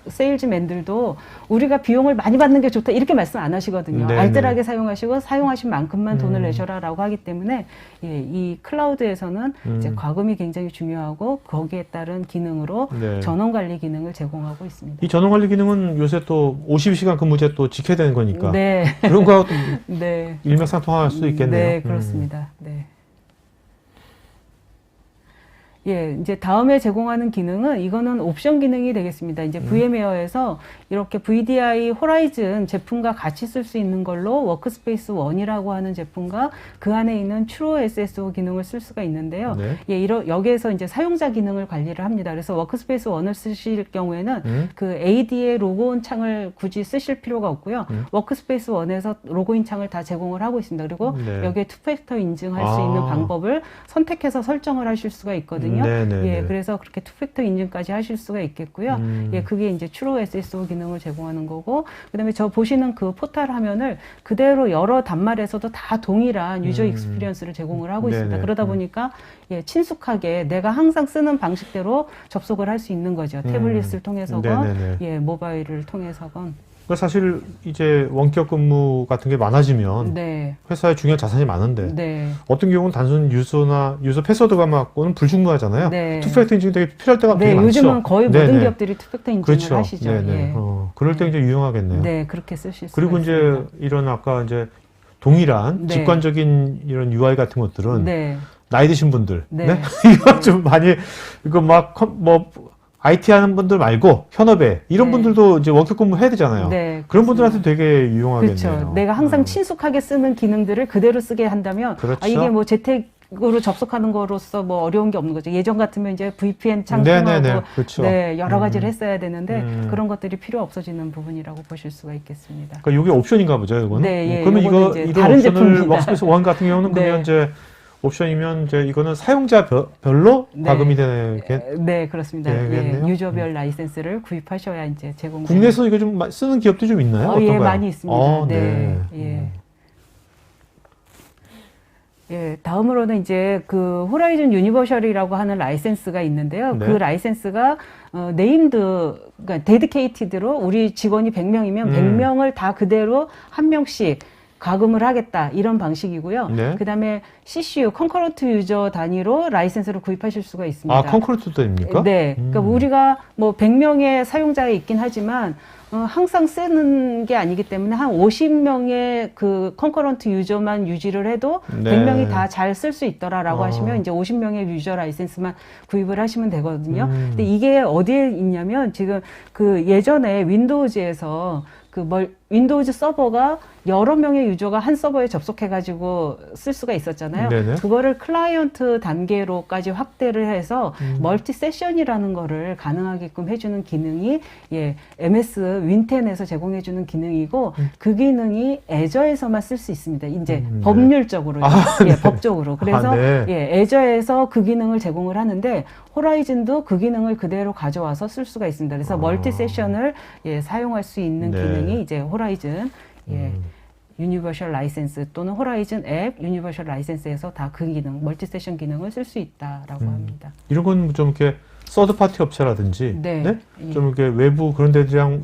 세일즈맨들도 우리가 비용을 많이 받는 게 좋다 이렇게 말씀 안 하시거든요. 네네. 알뜰하게 사용하시고 사용하신 만큼만 돈을 내셔라라고 하기 때문에 예, 이 클라우드에서는 이제 과금이 굉장히 중요하고 거기에 따른 기능으로 네. 전원 관리 기능을 제공하고 있습니다. 이 전원 관리 기능은 요새 또 52시간 근무제 또 지켜야 되는 거니까 네. 그런 거하고 또 네. 일맥상통할 수 있겠네요. 네, 그렇습니다. 네. 예, 이제 다음에 제공하는 기능은 이거는 옵션 기능이 되겠습니다. 이제 VM웨어에서 이렇게 VDI 호라이즌 제품과 같이 쓸 수 있는 걸로 워크스페이스 1이라고 하는 제품과 그 안에 있는 True SSO 기능을 쓸 수가 있는데요. 네. 예, 여기에서 이제 사용자 기능을 관리를 합니다. 그래서 워크스페이스 1을 쓰실 경우에는 그 AD의 로그온 창을 굳이 쓰실 필요가 없고요. 워크스페이스 1에서 로그인 창을 다 제공을 하고 있습니다. 그리고 네. 여기에 투팩터 인증할 수 있는 방법을 선택해서 설정을 하실 수가 있거든요. 네네네. 예, 그래서 그렇게 투팩터 인증까지 하실 수가 있겠고요. 예, 그게 이제 True SSO 기능을 제공하는 거고, 그다음에 저 보시는 그 포탈 화면을 그대로 여러 단말에서도 다 동일한 유저 익스피리언스를 제공을 하고 있습니다. 네네. 그러다 보니까 예, 친숙하게 내가 항상 쓰는 방식대로 접속을 할 수 있는 거죠. 태블릿을 통해서건, 네네네. 예, 모바일을 통해서건. 그러니까 사실 이제 원격 근무 같은 게 많아지면 네, 회사에 중요한 자산이 많은데 네, 어떤 경우는 단순 유저 패스워드가 맞고는 불충분하잖아요. 네. 투팩터 인증이 되게 필요할 때가 네, 되게 많죠. 요즘은 거의 네네. 모든 기업들이 투팩터 인증을 그렇죠. 하시죠. 네네. 예. 그럴 때 이제 유용하겠네요. 네, 그렇게 쓰실 수가 그리고 이제 있습니다. 이런 아까 이제 동일한 네. 직관적인 이런 UI 같은 것들은 네, 나이 드신 분들, 네. 네? 이거 좀 많이 이거 뭐 IT 하는 분들 말고 현업에 이런 네. 분들도 이제 원격 근무 해야 되잖아요. 네, 그런 분들한테 되게 유용하겠네요. 그렇죠. 내가 항상 친숙하게 쓰는 기능들을 그대로 쓰게 한다면 그렇죠. 아, 이게 뭐 재택으로 접속하는 거로서 뭐 어려운 게 없는 거죠. 예전 같으면 이제 VPN 창 네네네. 통하고 그렇죠. 네, 여러 가지를 했어야 되는데 그런 것들이 필요 없어지는 부분이라고 보실 수가 있겠습니다. 그러니까 이게 옵션인가 보죠, 이거는. 네, 예, 그러면 요거는 이거 이제 이런 다른 옵션을 제품입니다. 워크스페이스 원 같은 경우는 네. 그러면 이제 옵션이면 이제 이거는 사용자 별로 네. 과금이 되는 게 네, 그렇습니다. 되겠네요. 예, 유저별 라이센스를 구입하셔야 이제 제공. 국내에서 이거 좀 쓰는 기업도 좀 있나요? 예, 어떤가요? 많이 있습니다. 네. 예. 예, 다음으로는 이제 그 호라이즌 유니버셜이라고 하는 라이센스가 있는데요. 네. 그 라이센스가 네임드, 그러니까 데디케이티드로 우리 직원이 100명이면 100명을 다 그대로 한 명씩 가금을 하겠다 이런 방식이고요. 네. 그다음에 CCU 컨커런트 유저 단위로 라이센스를 구입하실 수가 있습니다. 아, 컨크루트입니까? 네. 그러니까 우리가 뭐 100명의 사용자가 있긴 하지만 항상 쓰는 게 아니기 때문에 한 50명의 그 컨커런트 유저만 유지를 해도 네. 100명이 다 잘 쓸 수 있더라라고 아. 하시면 이제 50명의 유저 라이센스만 구입을 하시면 되거든요. 근데 이게 어디에 있냐면 지금 그 예전에 윈도우즈에서 윈도우즈 서버가 여러 명의 유저가 한 서버에 접속해가지고 쓸 수가 있었잖아요. 네네. 그거를 클라이언트 단계로까지 확대를 해서 멀티 세션이라는 거를 가능하게끔 해주는 기능이 예, MS 윈10에서 제공해주는 기능이고 그 기능이 애저에서만 쓸 수 있습니다. 이제 네. 법률적으로, 예, 법적으로. 그래서 네. 예, 애저에서 그 기능을 제공을 하는데 호라이즌도 그 기능을 그대로 가져와서 쓸 수가 있습니다. 그래서 멀티 세션을 예, 사용할 수 있는 네. 기능이 이제 호라이즌 예, 유니버셜 라이센스 또는 호라이즌 앱 유니버셜 라이센스에서 다 그 기능, 멀티 세션 기능을 쓸 수 있다라고 합니다. 이런 건 좀 이렇게 서드 파티 업체라든지 네. 예. 좀 이렇게 외부 그런 데들이랑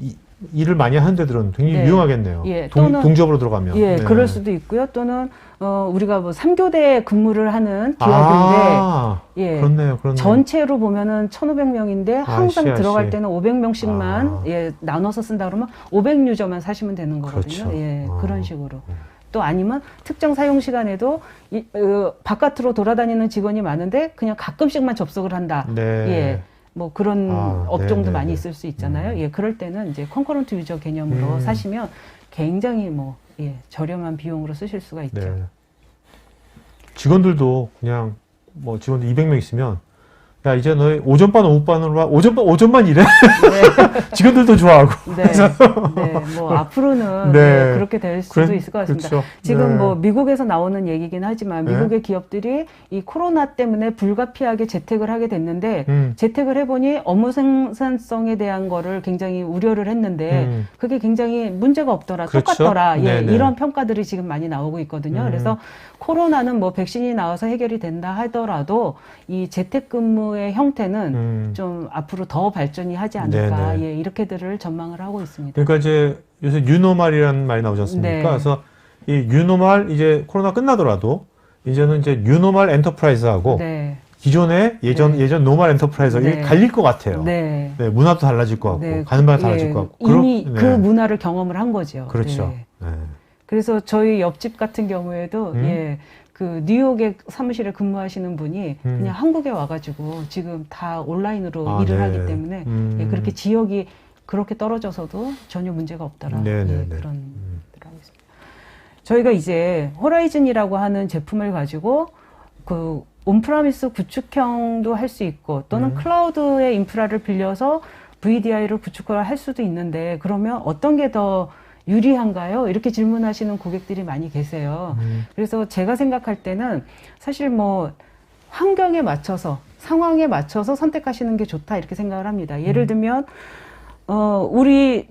일을 많이 하는 데들은 굉장히 네. 유용하겠네요. 예, 또는- 동접으로 들어가면. 예, 네. 그럴 수도 있고요. 또는 우리가 뭐 3교대 근무를 하는 기업인데 아, 예. 그렇네요. 전체로 보면은 1,500명인데 항상 아시. 들어갈 때는 500명씩만 아. 예, 나눠서 쓴다 그러면 500유저만 사시면 되는 거거든요. 그렇죠. 예, 아. 그런 식으로. 또 아니면 특정 사용 시간에도 바깥으로 돌아다니는 직원이 많은데 그냥 가끔씩만 접속을 한다. 네. 예. 뭐 그런 아, 업종도 네네네. 많이 있을 수 있잖아요. 예, 그럴 때는 이제 컨커런트 유저 개념으로 사시면 굉장히 뭐 예, 저렴한 비용으로 쓰실 수가 있죠. 네. 직원들도 그냥 뭐 직원들 200명 있으면 야 이제 너희 오전반 오후반으로 와 오전만 일해 직원들도 좋아하고 네, 네, 뭐 앞으로는 네. 네, 그렇게 될 수도 있을 것 같습니다. 그렇죠. 지금 네. 뭐 미국에서 나오는 얘기긴 하지만 네. 미국의 기업들이 이 코로나 때문에 불가피하게 재택을 하게 됐는데 재택을 해보니 업무 생산성에 대한 거를 굉장히 우려를 했는데 그게 굉장히 문제가 없더라, 그렇죠. 똑같더라. 예, 네네. 이런 평가들이 지금 많이 나오고 있거든요. 그래서 코로나는 뭐 백신이 나와서 해결이 된다 하더라도 이 재택근무 근무의 형태는 좀 앞으로 더 발전이 하지 않을까, 예, 이렇게들을 전망을 하고 있습니다. 그러니까 이제 요새 뉴노멀이라는 말이 나오지 않습니까? 네. 그래서 이 뉴노멀 이제 코로나 끝나더라도 이제는 이제 뉴노멀 엔터프라이즈하고 네. 기존의 예전 노멀 엔터프라이즈 이게 네. 갈릴 것 같아요. 네. 네, 문화도 달라질 것 같고 네. 가는 바가 예, 달라질 것 같고 이미 네. 그 문화를 경험을 한 거죠. 그렇죠. 네. 네. 그래서 저희 옆집 같은 경우에도 예, 그 뉴욕에 사무실에 근무하시는 분이 그냥 한국에 와가지고 지금 다 온라인으로 일을 네. 하기 때문에 예, 그렇게 지역이 그렇게 떨어져서도 전혀 문제가 없더라. 네, 예, 네, 네. 그런 들어가 있습니다. 저희가 이제 호라이즌이라고 하는 제품을 가지고 그 온프라미스 구축형도 할 수 있고 또는 클라우드의 인프라를 빌려서 VDI를 구축을 할 수도 있는데 그러면 어떤 게 더 유리한가요? 이렇게 질문하시는 고객들이 많이 계세요. 그래서 제가 생각할 때는 사실 뭐 환경에 맞춰서 상황에 맞춰서 선택하시는 게 좋다 이렇게 생각을 합니다. 예를 들면 우리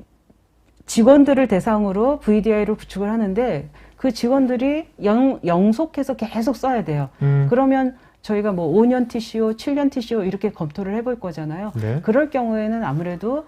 직원들을 대상으로 VDI를 구축을 하는데 그 직원들이 영속해서 계속 써야 돼요. 그러면 저희가 뭐 5년 TCO, 7년 TCO 이렇게 검토를 해볼 거잖아요. 네. 그럴 경우에는 아무래도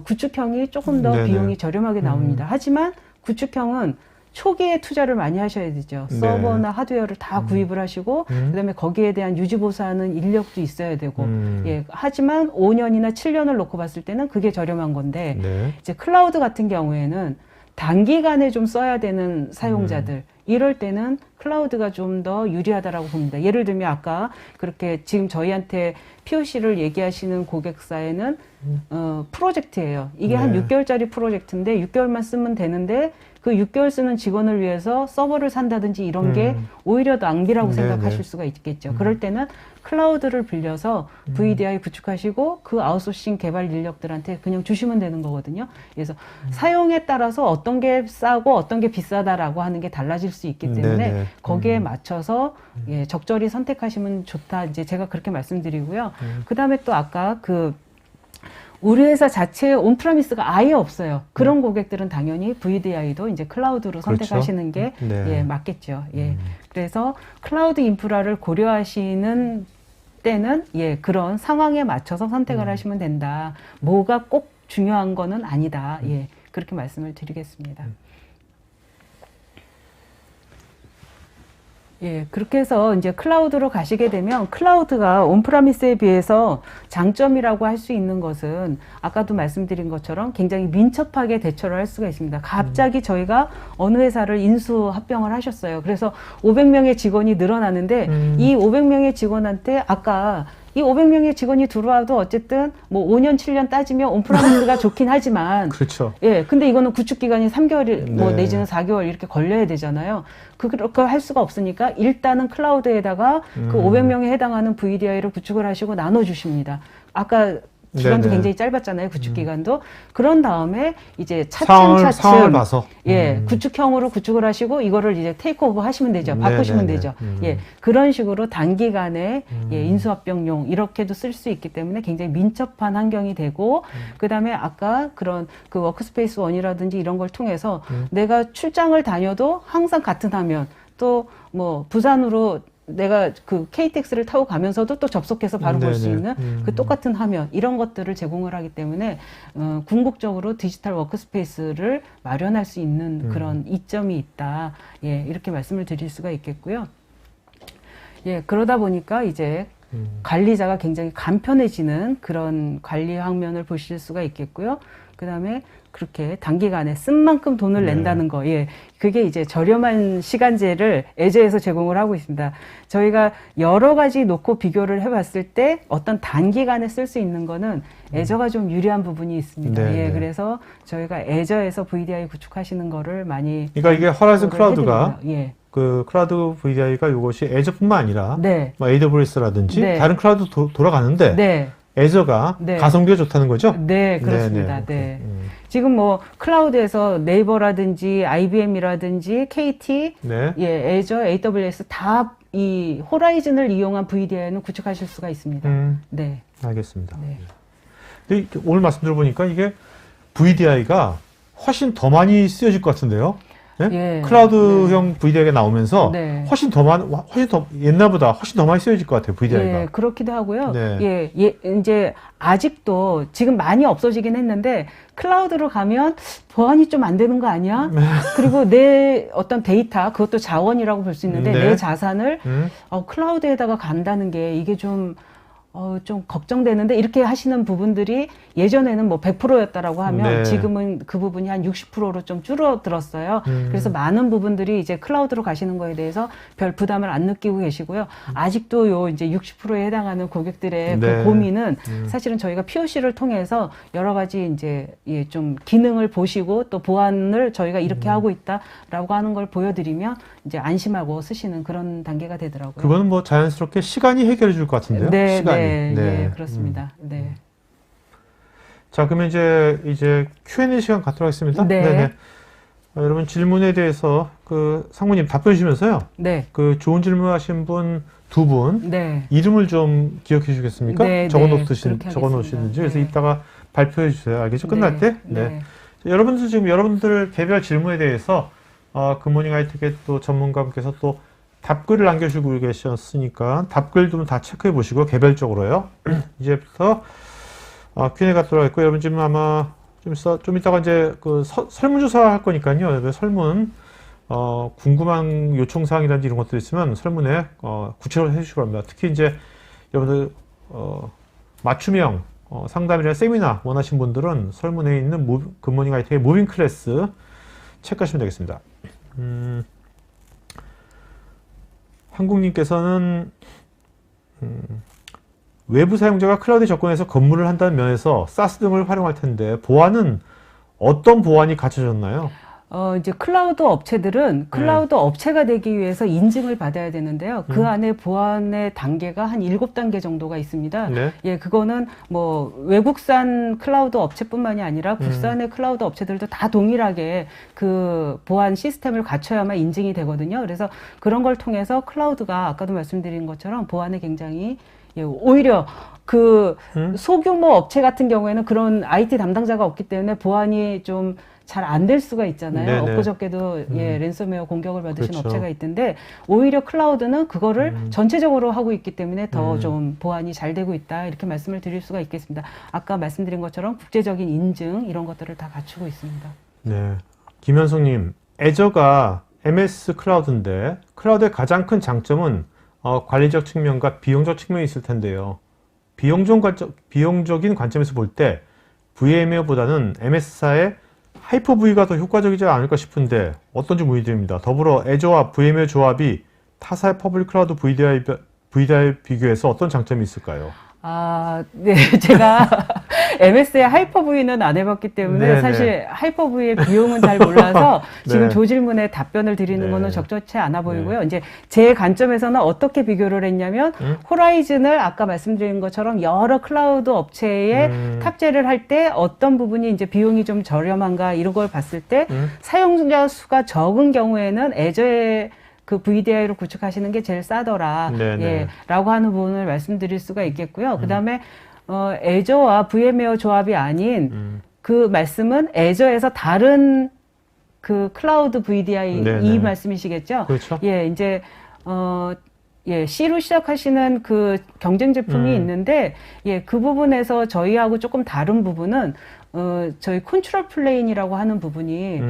구축형이 조금 더 네네. 비용이 저렴하게 나옵니다. 하지만 구축형은 초기에 투자를 많이 하셔야 되죠. 네. 서버나 하드웨어를 다 구입을 하시고 그다음에 거기에 대한 유지보수하는 인력도 있어야 되고 예, 하지만 5년이나 7년을 놓고 봤을 때는 그게 저렴한 건데 네. 이제 클라우드 같은 경우에는 단기간에 좀 써야 되는 사용자들 이럴 때는 클라우드가 좀 더 유리하다라고 봅니다. 예를 들면 아까 그렇게 지금 저희한테 POC를 얘기하시는 고객사에는 프로젝트예요. 이게 한 네. 6개월짜리 프로젝트인데 6개월만 쓰면 되는데 그 6개월 쓰는 직원을 위해서 서버를 산다든지 이런 게 오히려 낭비라고 네, 생각하실 네. 수가 있겠죠. 그럴 때는 클라우드를 빌려서 VDI 구축하시고 그 아웃소싱 개발 인력들한테 그냥 주시면 되는 거거든요. 그래서 사용에 따라서 어떤 게 싸고 어떤 게 비싸다라고 하는 게 달라질 수 있기 때문에 네, 네. 거기에 맞춰서 예, 적절히 선택하시면 좋다. 이제 제가 그렇게 말씀드리고요. 그 다음에 또 아까 우리 회사 자체에 온프라미스가 아예 없어요. 그런 고객들은 당연히 VDI도 이제 클라우드로 그렇죠. 선택하시는 게 네. 예, 맞겠죠. 예. 그래서 클라우드 인프라를 고려하시는 때는 예, 그런 상황에 맞춰서 선택을 하시면 된다. 뭐가 꼭 중요한 거는 아니다. 예. 그렇게 말씀을 드리겠습니다. 예, 그렇게 해서 이제 클라우드로 가시게 되면 클라우드가 온프라미스에 비해서 장점이라고 할 수 있는 것은 아까도 말씀드린 것처럼 굉장히 민첩하게 대처를 할 수가 있습니다. 갑자기 저희가 어느 회사를 인수 합병을 하셨어요. 그래서 500명의 직원이 늘어나는데 이 500명의 직원한테 아까 이 500명의 직원이 들어와도 어쨌든 뭐 5년, 7년 따지면 온프라미스가 좋긴 하지만 그렇죠. 예, 근데 이거는 구축 기간이 3개월 뭐 네. 내지는 4개월 이렇게 걸려야 되잖아요. 그렇게 할 수가 없으니까 일단은 클라우드에다가 그 500명에 해당하는 VDI를 구축을 하시고 나눠 주십니다. 아까 기간도 네네. 굉장히 짧았잖아요. 구축 기간도. 그런 다음에 이제 상황을 차츰차츰 봐서. 예, 구축형으로 구축을 하시고 이거를 이제 테이크오버 하시면 되죠. 바꾸시면 네네네. 되죠. 예, 그런 식으로 단기간에 예, 인수합병용 이렇게도 쓸 수 있기 때문에 굉장히 민첩한 환경이 되고 그다음에 아까 그런 그 워크스페이스 원이라든지 이런 걸 통해서 내가 출장을 다녀도 항상 같은 화면 또 뭐 부산으로 내가 그 KTX를 타고 가면서도 또 접속해서 바로 볼 수 네네. 있는 그 똑같은 화면 이런 것들을 제공을 하기 때문에 궁극적으로 디지털 워크스페이스를 마련할 수 있는 그런 이점이 있다. 예, 이렇게 말씀을 드릴 수가 있겠고요. 예, 그러다 보니까 이제 관리자가 굉장히 간편해지는 그런 관리 화면을 보실 수가 있겠고요. 그 다음에 그렇게 단기간에 쓴 만큼 돈을 네. 낸다는 거, 예. 그게 이제 저렴한 시간제를 애저에서 제공을 하고 있습니다. 저희가 여러 가지 놓고 비교를 해봤을 때 어떤 단기간에 쓸 수 있는 거는 애저가 좀 유리한 부분이 있습니다. 네, 예. 네. 그래서 저희가 애저에서 VDI 구축하시는 거를 많이. 그러니까 이게 허라이즌 그거를 클라우드가 해드립니다. 예. 그 클라우드 VDI가 이것이 애저뿐만 아니라 네. 뭐 AWS라든지 네. 다른 클라우드 돌아가는데 네. 애저가 네. 가성비가 좋다는 거죠? 네, 그렇습니다. 네, 네. 네. 지금 뭐 클라우드에서 네이버라든지 IBM이라든지 KT, 네. 예, 애저, AWS 다 이 호라이즌을 이용한 VDI는 구축하실 수가 있습니다. 네. 알겠습니다. 네. 근데 오늘 말씀 들어보니까 이게 VDI가 훨씬 더 많이 쓰여질 것 같은데요? 네? 예. 클라우드형 VDI가 나오면서 네. 훨씬 더 옛날보다 훨씬 더 많이 쓰여질 것 같아요, VDI가. 예, 그렇기도 하고요. 네. 이제 아직도 지금 많이 없어지긴 했는데 클라우드로 가면 보안이 좀 안 되는 거 아니야? 그리고 내 어떤 데이터, 그것도 자원이라고 볼 수 있는데 네. 내 자산을 클라우드에다가 간다는 게 이게 좀 걱정되는데 이렇게 하시는 부분들이 예전에는 뭐 100%였다라고 하면 네. 지금은 그 부분이 한 60%로 좀 줄어들었어요. 그래서 많은 부분들이 이제 클라우드로 가시는 거에 대해서 별 부담을 안 느끼고 계시고요. 아직도 요 이제 60%에 해당하는 고객들의 네. 그 고민은 사실은 저희가 POC를 통해서 여러 가지 이제 좀 기능을 보시고 또 보안을 저희가 이렇게 하고 있다라고 하는 걸 보여드리면 이제 안심하고 쓰시는 그런 단계가 되더라고요. 그거는 뭐 자연스럽게 시간이 해결해 줄 것 같은데요. 네, 시간이. 네, 그렇습니다. 네. 자, 그러면 이제 Q&A 시간 갖도록 하겠습니다. 네. 네네. 여러분 질문에 대해서 그 상무님 답변 주시면서요. 네. 그 좋은 질문 하신 분 두 분 네. 이름을 좀 기억해 주시겠습니까? 네, 적어 네. 놓으시는지 그렇게 그래서 네. 이따가 발표해 주세요. 알겠죠? 끝날 때. 네. 여러분들 지금 여러분들 개별 질문에 대해서 굿모닝 하이테크 또 전문가분께서 또 답글을 남겨주고 계셨으니까 답글도 다 체크해 보시고 개별적으로요. 이제부터 Q&A 갖도록 하겠고 여러분 지금 아마 좀 이따가 이제 그 설문조사 할 거니까요. 설문 궁금한 요청사항이라든지 이런 것들 있으면 설문에 구체적으로 해주시기 바랍니다. 특히 이제 여러분들 맞춤형 상담이나 세미나 원하신 분들은 설문에 있는 굿모닝 하이테크의 무빙 클래스 체크하시면 되겠습니다. 한국님께서는 외부 사용자가 클라우드에 접근해서 업무를 한다는 면에서 사스 등을 활용할 텐데 보안은 어떤 보안이 갖춰졌나요? 이제 클라우드 업체들은 클라우드 업체가 되기 위해서 인증을 받아야 되는데요. 그 안에 보안의 단계가 한 7단계 정도가 있습니다. 네. 예, 그거는 뭐 외국산 클라우드 업체뿐만이 아니라 국산의 클라우드 업체들도 다 동일하게 그 보안 시스템을 갖춰야만 인증이 되거든요. 그래서 그런 걸 통해서 클라우드가 아까도 말씀드린 것처럼 보안에 굉장히 오히려 그 소규모 업체 같은 경우에는 그런 IT 담당자가 없기 때문에 보안이 좀 잘 안 될 수가 있잖아요. 네네. 엊그저께도 랜섬웨어 공격을 받으신 그렇죠. 업체가 있던데 오히려 클라우드는 그거를 전체적으로 하고 있기 때문에 더 좀 보안이 잘 되고 있다 이렇게 말씀을 드릴 수가 있겠습니다. 아까 말씀드린 것처럼 국제적인 인증 이런 것들을 다 갖추고 있습니다. 네. 김현성님, 애저가 MS 클라우드인데 클라우드의 가장 큰 장점은 관리적 측면과 비용적 측면이 있을 텐데요. 비용적인 관점에서 볼 때 VM웨어보다는 MS사의 하이퍼V가 더 효과적이지 않을까 싶은데 어떤지 문의드립니다. 더불어 애저와 VM웨어 조합이 타사의 퍼블릭 클라우드 VDI 비교해서 어떤 장점이 있을까요? 네. 제가 MS의 하이퍼V는 안 해봤기 때문에 네네. 사실 하이퍼V의 비용은 잘 몰라서 지금 네. 조 질문에 답변을 드리는 네. 거는 적절치 않아 보이고요. 이제 제 관점에서는 어떻게 비교를 했냐면 호라이즌을 아까 말씀드린 것처럼 여러 클라우드 업체에 탑재를 할 때 어떤 부분이 이제 비용이 좀 저렴한가 이런 걸 봤을 때 사용자 수가 적은 경우에는 애저의 그 VDI로 구축하시는 게 제일 싸더라. 네네. 예, 라고 하는 부분을 말씀드릴 수가 있겠고요. 그 다음에, 애저와 VM웨어 조합이 아닌 그 말씀은 애저에서 다른 그 클라우드 VDI 네네. 이 말씀이시겠죠? 그렇죠. 예, 이제, C로 시작하시는 그 경쟁 제품이 있는데, 예, 그 부분에서 저희하고 조금 다른 부분은, 저희 컨트롤 플레인이라고 하는 부분이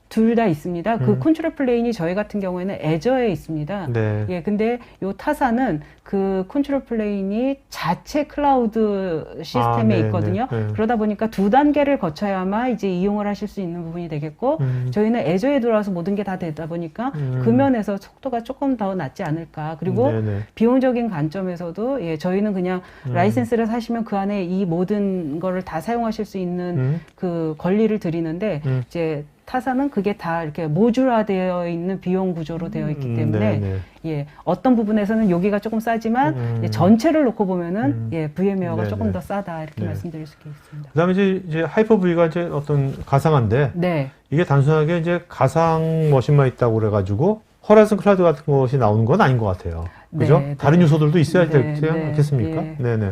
둘 다 있습니다. 그 컨트롤 플레인이 저희 같은 경우에는 애저에 있습니다. 네. 예, 근데 요 타사는 그 컨트롤 플레인이 자체 클라우드 시스템에 네네. 있거든요. 네. 그러다 보니까 두 단계를 거쳐야만 이제 이용을 하실 수 있는 부분이 되겠고, 저희는 애저에 들어와서 모든 게 다 되다 보니까 그 면에서 속도가 조금 더 낫지 않을까. 그리고 네네. 비용적인 관점에서도 예, 저희는 그냥 라이센스를 사시면 그 안에 이 모든 거를 다 사용하실 수 있는 그 권리를 드리는데 이제 타사는 그게 다 이렇게 모듈화되어 있는 비용 구조로 되어 있기 때문에 네네. 예, 어떤 부분에서는 여기가 조금 싸지만 예, 전체를 놓고 보면은 예, VM웨어가 네네. 조금 더 싸다 이렇게 네. 말씀드릴 수 있습니다. 그다음에 이제 하이퍼V가 이제 어떤 가상화인데 네, 이게 단순하게 이제 가상 머신만 있다고 그래가지고 허라이즌 클라우드 같은 것이 나오는 건 아닌 것 같아요. 그죠? 네, 다른 네. 요소들도 있어야 네, 되지 네, 않겠습니까? 예. 네네.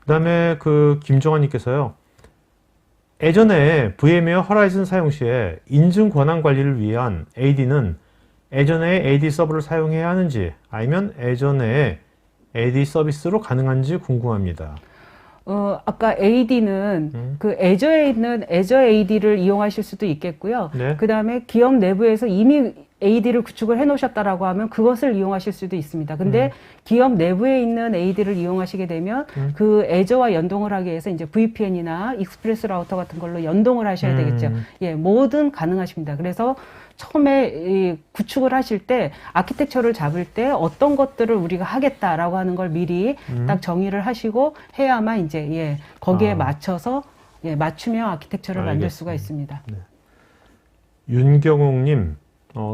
그다음에 그 김정환님께서요. 예전에 VM웨어 허라이즌 사용 시에 인증 권한 관리를 위한 AD는 예전에 AD 서버를 사용해야 하는지 아니면 예전에 AD 서비스로 가능한지 궁금합니다. 아까 AD는 그 애저에 있는 애저 AD를 이용하실 수도 있겠고요. 네. 그 다음에 기업 내부에서 이미 AD를 구축을 해 놓으셨다라고 하면 그것을 이용하실 수도 있습니다. 근데 기업 내부에 있는 AD를 이용하시게 되면 그 애저와 연동을 하기 위해서 이제 VPN이나 익스프레스 라우터 같은 걸로 연동을 하셔야 되겠죠. 예, 뭐든 가능하십니다. 그래서 처음에 이 구축을 하실 때 아키텍처를 잡을 때 어떤 것들을 우리가 하겠다라고 하는 걸 미리 딱 정의를 하시고 해야만 이제 예, 거기에 맞춰서 예, 맞춤형 아키텍처를 만들 수가 있습니다. 네. 윤경옥님,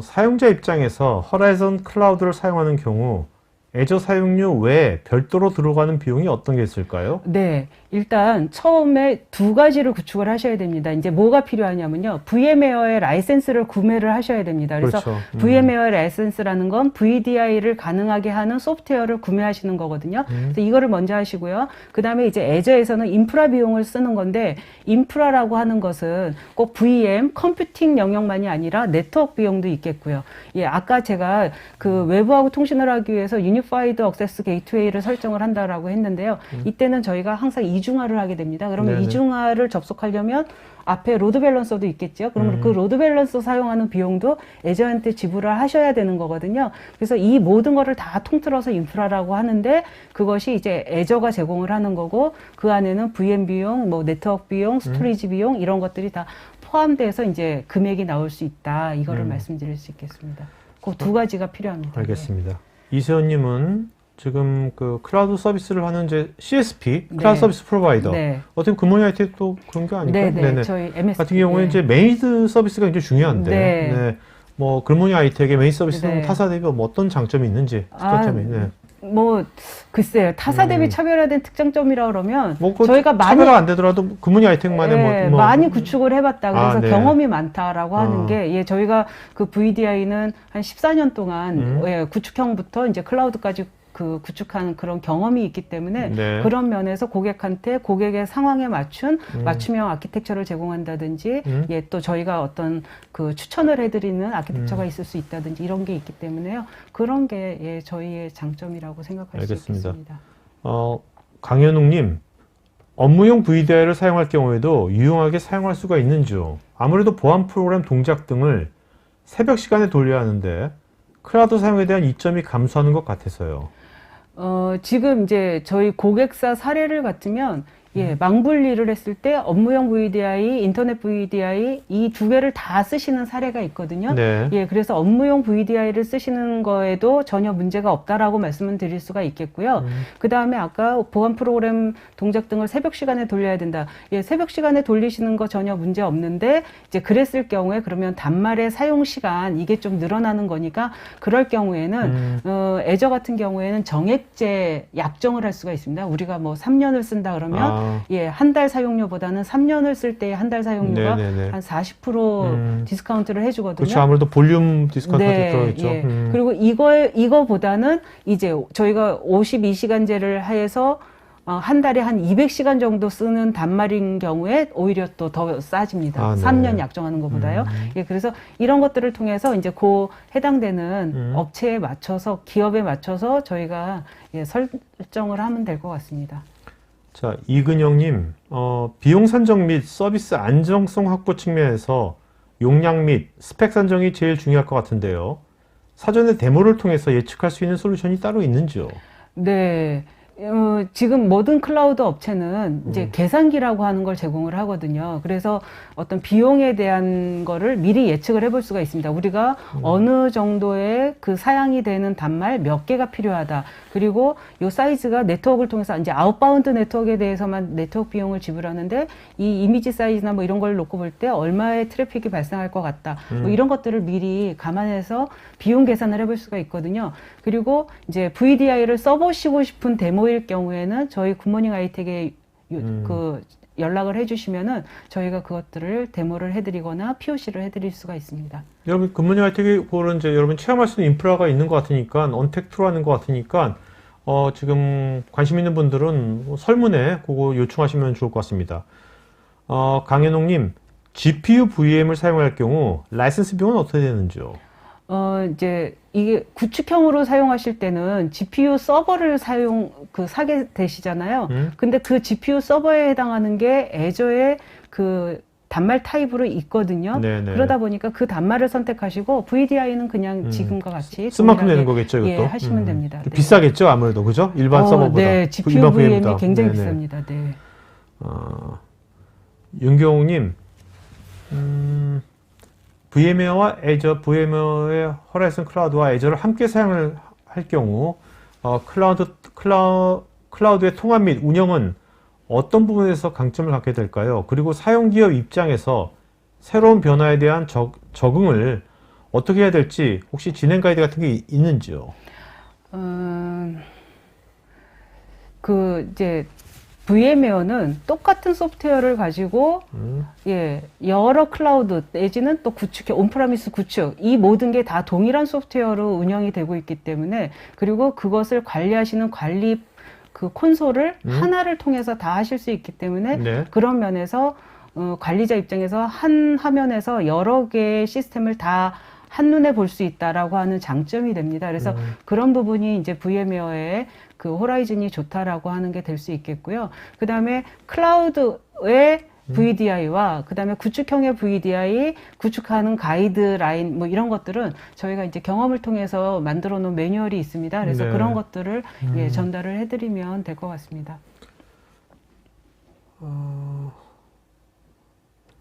사용자 입장에서 허라이즌 클라우드를 사용하는 경우 애저 사용료 외에 별도로 들어가는 비용이 어떤 게 있을까요? 네. 일단 처음에 두 가지를 구축을 하셔야 됩니다. 이제 뭐가 필요하냐면요. VM웨어의 라이센스를 구매를 하셔야 됩니다. 그래서 그렇죠. VM웨어의 라이센스라는 건 VDI를 가능하게 하는 소프트웨어를 구매하시는 거거든요. 그래서 이거를 먼저 하시고요. 그 다음에 이제 애저에서는 인프라 비용을 쓰는 건데 인프라라고 하는 것은 꼭 VM, 컴퓨팅 영역만이 아니라 네트워크 비용도 있겠고요. 예, 아까 제가 그 외부하고 통신을 하기 위해서 유니파이드 액세스 게이트웨이를 설정을 한다라고 했는데요. 이때는 저희가 항상 이중화를 하게 됩니다. 그러면 네네. 이중화를 접속하려면 앞에 로드 밸런서도 있겠죠. 그러면 그 로드 밸런서 사용하는 비용도 애저한테 지불을 하셔야 되는 거거든요. 그래서 이 모든 거를 다 통틀어서 인프라라고 하는데 그것이 이제 애저가 제공을 하는 거고 그 안에는 VM 비용, 뭐 네트워크 비용, 스토리지 비용 이런 것들이 다 포함돼서 이제 금액이 나올 수 있다. 이거를 말씀드릴 수 있겠습니다. 그 두 가지가 필요합니다. 알겠습니다. 이세훈님은 지금 그 클라우드 서비스를 하는 이제 CSP, 클라우드 네. 서비스 프로바이더. 네. 어떻게 굿모닝 IT 또 그런 게 아닐까요? 네네. 저희 MSP 같은 경우에 이제 메이드 서비스가 굉장히 중요한데, 네. 뭐 굿모닝 IT에게 메이드 서비스는 네. 타사 대비 뭐 어떤 장점이 있는지, 특장점이. 네. 뭐 글쎄요. 타사 대비 차별화된 특장점이라 그러면 뭐 저희가 많이 차별화 안 되더라도 굿모닝 아이텍만의 뭐 많이 구축을 해봤다. 그래서 네. 경험이 많다라고 하는 게, 예, 저희가 그 VDI는 한 14년 동안 예, 구축형부터 이제 클라우드까지 그 구축하는 그런 경험이 있기 때문에 네. 그런 면에서 고객한테 고객의 상황에 맞춘 맞춤형 아키텍처를 제공한다든지 예, 또 저희가 어떤 그 추천을 해드리는 아키텍처가 있을 수 있다든지 이런 게 있기 때문에요. 그런 게 예, 저희의 장점이라고 생각할 수 알겠습니다. 있겠습니다. 강현웅님, 업무용 VDI를 사용할 경우에도 유용하게 사용할 수가 있는지요? 아무래도 보안 프로그램 동작 등을 새벽 시간에 돌려야 하는데 클라우드 사용에 대한 이점이 감소하는 것 같아서요. 지금 이제 저희 고객사 사례를 같으면 예, 망분리를 했을 때 업무용 VDI, 인터넷 VDI 이 두 개를 다 쓰시는 사례가 있거든요. 네. 예, 그래서 업무용 VDI를 쓰시는 거에도 전혀 문제가 없다라고 말씀을 드릴 수가 있겠고요. 그 다음에 아까 보안 프로그램 동작 등을 새벽 시간에 돌려야 된다. 예, 새벽 시간에 돌리시는 거 전혀 문제 없는데 이제 그랬을 경우에 그러면 단말의 사용 시간 이게 좀 늘어나는 거니까 그럴 경우에는 애저 같은 경우에는 정액제 약정을 할 수가 있습니다. 우리가 뭐 3년을 쓴다 그러면 예, 한 달 사용료보다는 3년을 쓸 때 한 달 사용료가 네네네. 한 40% 디스카운트를 해주거든요. 그렇죠. 아무래도 볼륨 디스카운트 들어있죠. 예. 그리고 이거보다는 이제 저희가 52시간제를 해서 한 달에 한 200시간 정도 쓰는 단말인 경우에 오히려 또 더 싸집니다. 네. 3년 약정하는 것보다요. 예, 그래서 이런 것들을 통해서 이제 그 해당되는 업체에 맞춰서 기업에 맞춰서 저희가 예, 설정을 하면 될 것 같습니다. 자, 이근영님, 비용 산정 및 서비스 안정성 확보 측면에서 용량 및 스펙 산정이 제일 중요할 것 같은데요. 사전에 데모를 통해서 예측할 수 있는 솔루션이 따로 있는지요? 네. 지금 모든 클라우드 업체는 이제 계산기라고 하는 걸 제공을 하거든요. 그래서 어떤 비용에 대한 거를 미리 예측을 해볼 수가 있습니다. 우리가 어느 정도의 그 사양이 되는 단말 몇 개가 필요하다. 그리고 요 사이즈가 네트워크를 통해서 이제 아웃바운드 네트워크에 대해서만 네트워크 비용을 지불하는데 이 이미지 사이즈나 뭐 이런 걸 놓고 볼 때 얼마의 트래픽이 발생할 것 같다. 뭐 이런 것들을 미리 감안해서 비용 계산을 해볼 수가 있거든요. 그리고 이제 VDI를 써보시고 싶은 데모일 경우에는 저희 굿모닝 아이텍에 그 연락을 해주시면은 저희가 그것들을 데모를 해드리거나 POC를 해드릴 수가 있습니다. 여러분, 굿모닝 아이텍이 그거는 이제 여러분 체험할 수 있는 인프라가 있는 것 같으니까, 언택트로 하는 것 같으니까, 지금 관심 있는 분들은 설문에 그거 요청하시면 좋을 것 같습니다. 강현옥님, GPU VM을 사용할 경우 라이센스 비용은 어떻게 되는지요? 이제 이게 구축형으로 사용하실 때는 GPU 서버를 사게 되시잖아요. 근데 그 GPU 서버에 해당하는 게 애저의 그 단말 타입으로 있거든요. 네네. 그러다 보니까 그 단말을 선택하시고 VDI는 그냥 지금과 같이 쓴 만큼 동일하게, 내는 거겠죠, 이것도? 예, 하시면 됩니다. 좀 네. 비싸겠죠, 아무래도, 그죠? 일반 서버보다. 네, GPU 일반 VM이 VM보다. 굉장히 네네. 비쌉니다. 네. 윤경욱님, VM웨어와 애저, VM웨어의 호라이즌 클라우드와 애저를 함께 사용을 할 경우, 클라우드의 통합 및 운영은 어떤 부분에서 강점을 갖게 될까요? 그리고 사용 기업 입장에서 새로운 변화에 대한 적응을 어떻게 해야 될지 혹시 진행 가이드 같은 게 있는지요? 이제 VM웨어는 똑같은 소프트웨어를 가지고 예, 여러 클라우드 내지는 또 구축, 온프라미스 구축 이 모든 게 다 동일한 소프트웨어로 운영이 되고 있기 때문에 그리고 그것을 관리하시는 관리 그 콘솔을 하나를 통해서 다 하실 수 있기 때문에 네. 그런 면에서 관리자 입장에서 한 화면에서 여러 개의 시스템을 다 한눈에 볼 수 있다라고 하는 장점이 됩니다. 그래서 그런 부분이 이제 VM웨어의 그 호라이즌이 좋다라고 하는 게 될 수 있겠고요. 그 다음에 클라우드의 VDI와 그 다음에 구축형의 VDI, 구축하는 가이드라인 뭐 이런 것들은 저희가 이제 경험을 통해서 만들어 놓은 매뉴얼이 있습니다. 그래서 네. 그런 것들을 예, 전달을 해드리면 될 것 같습니다.